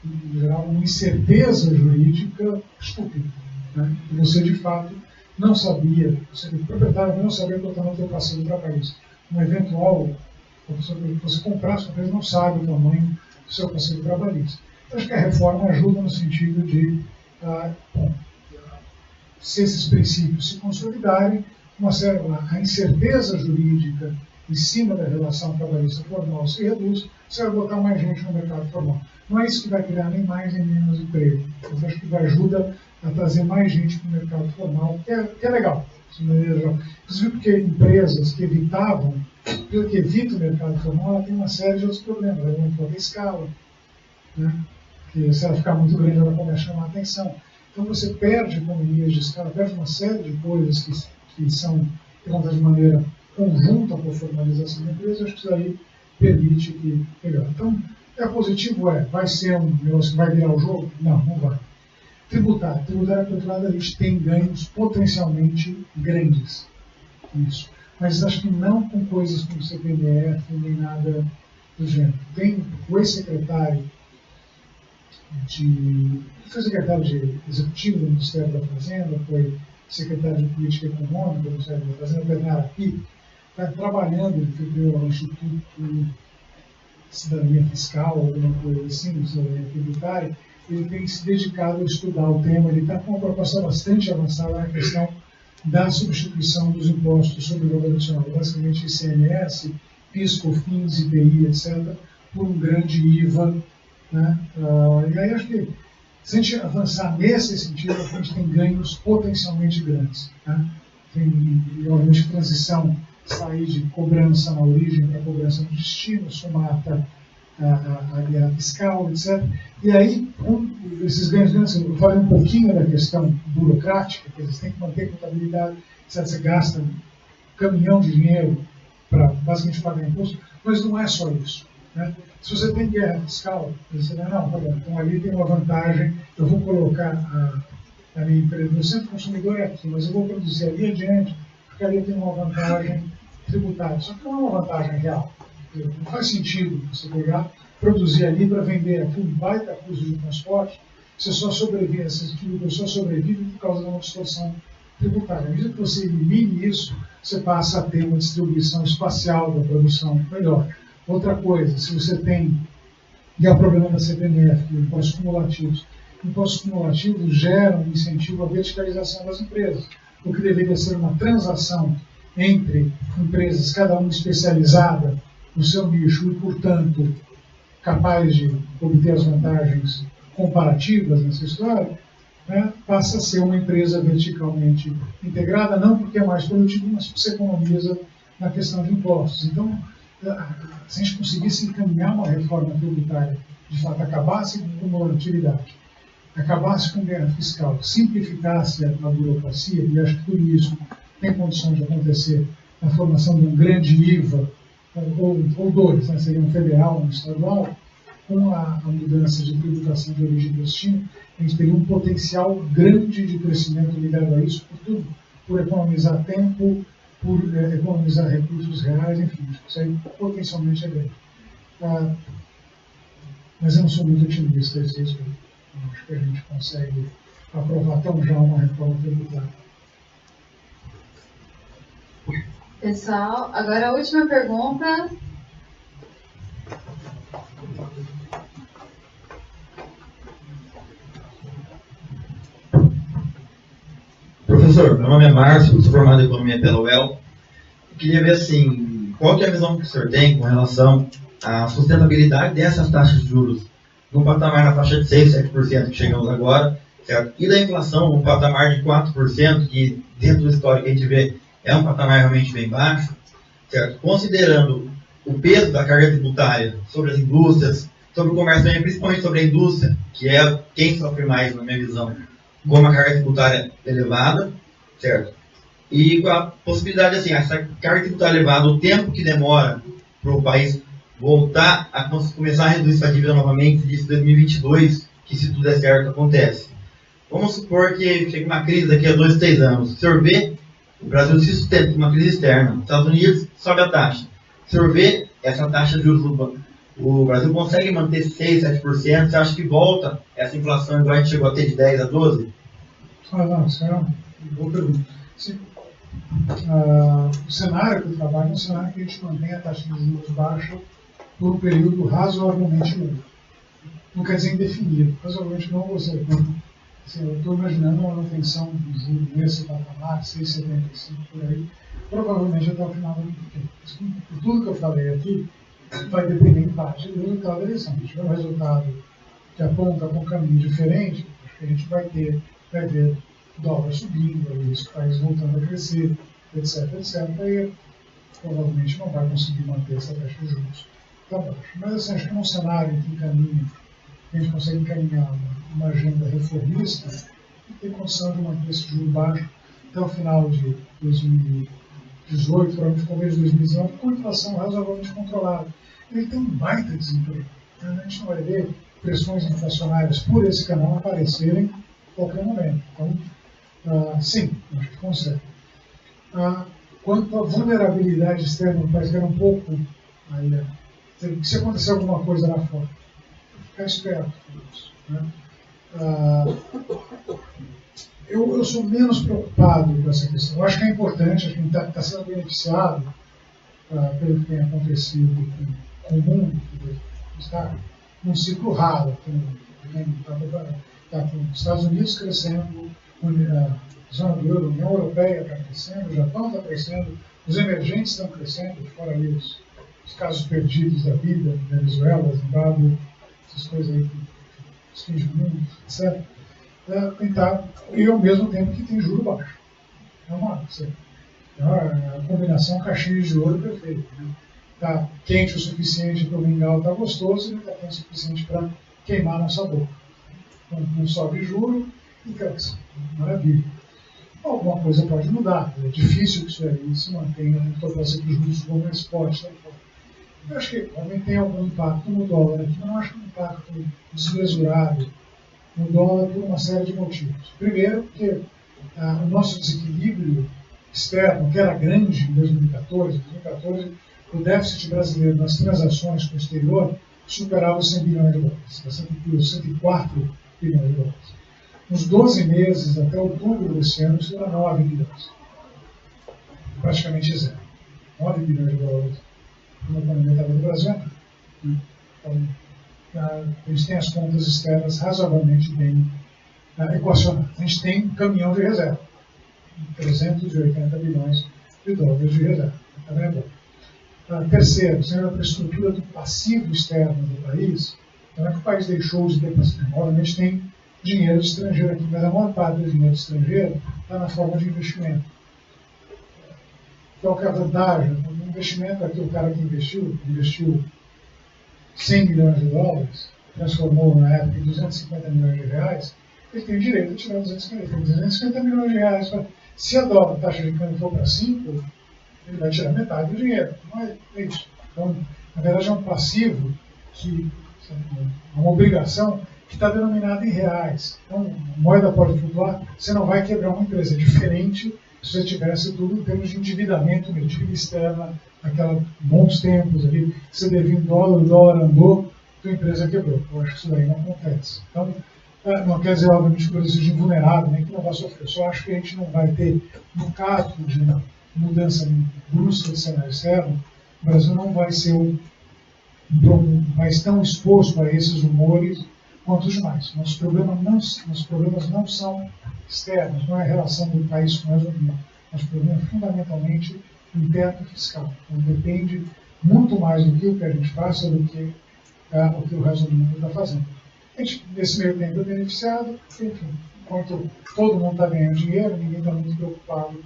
uma incerteza jurídica estúpida, né? E você de fato não sabia, o proprietário não sabia totalmente o teu passivo trabalhista. Um eventual, você comprasse uma coisa, não sabe o tamanho do seu passivo trabalhista. Então, acho que a reforma ajuda no sentido de se esses princípios se consolidarem, a incerteza jurídica em cima da relação trabalhista formal se reduz, você vai botar mais gente no mercado formal. Não é isso que vai criar nem mais nem menos emprego, mas acho que vai ajudar a trazer mais gente para o mercado formal, que é legal. Inclusive porque empresas que evitam o mercado formal, ela tem uma série de outros problemas. Ela não pode ter escala, né? Porque se ela ficar muito grande, ela começa a chamar a atenção. Então você perde economias de escala, perde uma série de coisas que acontecem de maneira conjunta com a formalização da empresa. Acho que isso aí permite que melhore. Então, positivo vai ser um negócio que vai virar o jogo? Não vai. Tributário, por outro lado, a gente tem ganhos potencialmente grandes nisso. Mas acho que não com coisas como CPMF, nem nada do gênero. Tem o ex-secretário foi secretário de executivo do Ministério da Fazenda, foi secretário de Política Econômica do Ministério da Fazenda, Bernardo Api, está trabalhando, ele foi ao Instituto de Cidadania Fiscal, alguma coisa assim, de cidadania tributária. Ele tem se dedicado a estudar o tema, ele está com uma proposta bastante avançada na questão da substituição dos impostos sobre o valor adicional, basicamente ICMS, PIS, COFINS, IPI, etc., por um grande IVA, né? E aí acho que se a gente avançar nesse sentido, a gente tem ganhos potencialmente grandes, né? Tem, obviamente, transição, sair de cobrança na origem para cobrança no destino, somata a guerra fiscal, etc. E aí, esses ganhos grandes, eu falei um pouquinho da questão burocrática, que eles têm que manter contabilidade, etc. Você gasta um caminhão de dinheiro para basicamente pagar imposto, mas não é só isso, né? Se você tem guerra fiscal, você vai, não, então ali tem uma vantagem, eu vou colocar a minha empresa, meu centro consumidor é aqui, mas eu vou produzir ali adiante, porque ali tem uma vantagem tributária. Só que não é uma vantagem real. Não faz sentido você pegar, produzir ali para vender aqui um baita custo de transporte, você só sobrevive, por causa de uma distorção tributária. À medida que você elimine isso, você passa a ter uma distribuição espacial da produção melhor. Outra coisa, se você tem, e é o problema da CPMF, impostos cumulativos. Impostos cumulativos geram um incentivo à verticalização das empresas, o que deveria ser uma transação entre empresas, cada uma especializada no seu nicho e, portanto, capaz de obter as vantagens comparativas nessa história, né, passa a ser uma empresa verticalmente integrada, não porque é mais produtiva, mas porque se economiza na questão de impostos. Então, se a gente conseguisse encaminhar uma reforma tributária, de fato, acabasse com cumulatividade, acabasse com guerra fiscal, simplificasse a burocracia, e acho que por isso tem condições de acontecer a formação de um grande IVA, ou dois, né, seria um federal ou um estadual, com a mudança de tributação de origem e destino, a gente teria um potencial grande de crescimento ligado a isso, por tudo, por economizar tempo, por economizar recursos reais, enfim, isso aí potencialmente é grande. Mas eu não sou muito otimista, eu acho que a gente consegue aprovar tão já uma reforma tributária. Pessoal, agora a última pergunta. Professor, meu nome é Márcio, sou formado em Economia pela UEL. Eu queria ver, assim, qual que é a visão que o senhor tem com relação à sustentabilidade dessas taxas de juros no patamar na faixa de 6, 7% que chegamos agora, certo? E da inflação no patamar de 4%, que dentro do histórico que a gente vê é um patamar realmente bem baixo, certo? Considerando o peso da carga tributária sobre as indústrias, sobre o comércio também, principalmente sobre a indústria, que é quem sofre mais, na minha visão, com uma carga tributária elevada, certo? E com a possibilidade, assim, essa carga tributária elevada, o tempo que demora para o país voltar a começar a reduzir essa dívida novamente, disso 2022, que se tudo der certo acontece. Vamos supor que chegue uma crise daqui a 2, 3 anos. O senhor vê o Brasil se sustenta com uma crise externa, os Estados Unidos sobe a taxa. O senhor vê essa taxa de juros no banco. O Brasil consegue manter 6, 7%, você acha que volta essa inflação igual a gente chegou a ter de 10 a 12? Não, isso é uma boa pergunta. Sim. O cenário que eu trabalho é um cenário que a gente mantém a taxa de juros baixa por um período razoavelmente longo. Não quer dizer indefinido, razoavelmente longo, ou seja, assim, eu estou imaginando uma manutenção de juros nesse patamar, 6,75 por aí, provavelmente até o final do ano que vem. Por tudo que eu falei aqui, vai depender em parte do resultado da eleição. Se tiver um resultado que aponta para um caminho diferente, acho que a gente vai ver dólar subindo, o país voltando a crescer, etc, e provavelmente não vai conseguir manter essa taxa de juros tão baixa. Mas assim, acho que num cenário que a gente consegue encaminhar uma agenda reformista e tem condição de manter esse juro baixo até o final de 2018, provavelmente começo de 2019, com inflação razoavelmente controlada. Ele tem um baita desemprego. A gente não vai ver pressões inflacionárias por esse canal aparecerem a qualquer momento. Então, sim, acho que consegue. Quanto à vulnerabilidade externa, o país era um pouco. Aí, se acontecer alguma coisa lá fora, ficar esperto com isso. Né? Eu sou menos preocupado com essa questão. Eu acho que é importante, acho que está sendo beneficiado pelo que tem acontecido com o mundo, está num ciclo raro. Está com os Estados Unidos crescendo, a zona do euro, a União Europeia está crescendo, o Japão está crescendo, os emergentes estão crescendo, fora ali os casos perdidos da vida, Venezuela, Zimbábue, essas coisas aí, os fins do mundo, etc. E ao mesmo tempo que tem juro baixo. É uma combinação caixinha de ouro perfeita. Está quente o suficiente para o mingau estar gostoso e está quente o suficiente para queimar a nossa boca. Então, não sobe juro e cresce. Maravilha. Alguma coisa pode mudar. É difícil que isso aí se mantenha. Não estou fazendo que os juros vão mais fortes. Eu acho que realmente tem algum impacto no dólar aqui, mas não acho que um impacto desmesurado no dólar por uma série de motivos. Primeiro, porque o nosso desequilíbrio externo, que era grande em 2014, o déficit brasileiro nas transações com o exterior superava os 100 bilhões de dólares, 104 bilhões de dólares. Nos 12 meses, até outubro desse ano, isso era 9 bilhões. Praticamente zero. 9 bilhões de dólares na economia do Brasil. Então, a gente tem as contas externas razoavelmente bem equacionadas. A gente tem um caminhão de reserva. 380 bilhões de dólares de reserva. Tá vendo? Terceiro, sendo a estrutura do passivo externo do país, não é que o país deixou de ter passivo. Obviamente tem dinheiro estrangeiro aqui, mas a maior parte do dinheiro estrangeiro está na forma de investimento. Qual que é a vantagem? O investimento aqui, o cara que investiu 100 milhões de dólares, transformou na época em 250 milhões de reais, ele tem o direito de tirar 250 milhões de reais Se a taxa de câmbio for para 5, ele vai tirar metade do dinheiro. Não é isso. Então, na verdade, é um passivo, é uma obrigação que está denominada em reais. Então, a moeda pode flutuar, você não vai quebrar uma empresa. É diferente se você tivesse tudo em termos de endividamento, uma dívida externa, naqueles bons tempos ali, você devia em dólar, o dólar andou, a tua empresa quebrou. Eu acho que isso daí não acontece. Então, não quer dizer, obviamente, que o Brasil seja invulnerável, nem que não vai sofrer. Eu só acho que a gente não vai ter, no caso de mudança brusca do cenário externo, o Brasil não vai ser um tão exposto a esses rumores quanto os demais. Nossos problemas não são externos, não é a relação do país com nós mesmos. Nosso problema é fundamentalmente interno fiscal. Então, depende muito mais do que o que a gente faça do que o que o resto do mundo está fazendo. A gente, nesse meio tempo, é beneficiado, enfim, enquanto todo mundo está ganhando dinheiro, ninguém está muito preocupado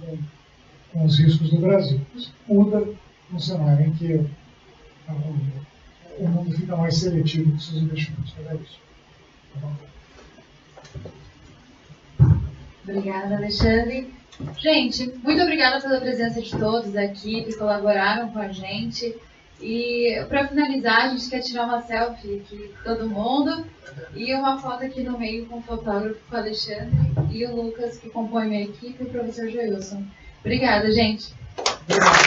com os riscos do Brasil. Isso muda no cenário em que o mundo fica mais seletivo com seus investimentos. É isso. Tá bom? Obrigada, Alexandre. Gente, muito obrigada pela presença de todos aqui que colaboraram com a gente. E para finalizar, a gente quer tirar uma selfie aqui com todo mundo e uma foto aqui no meio com o fotógrafo, com o Alexandre e o Lucas, que compõe minha equipe, e o professor Joilson. Obrigada, gente. Obrigado.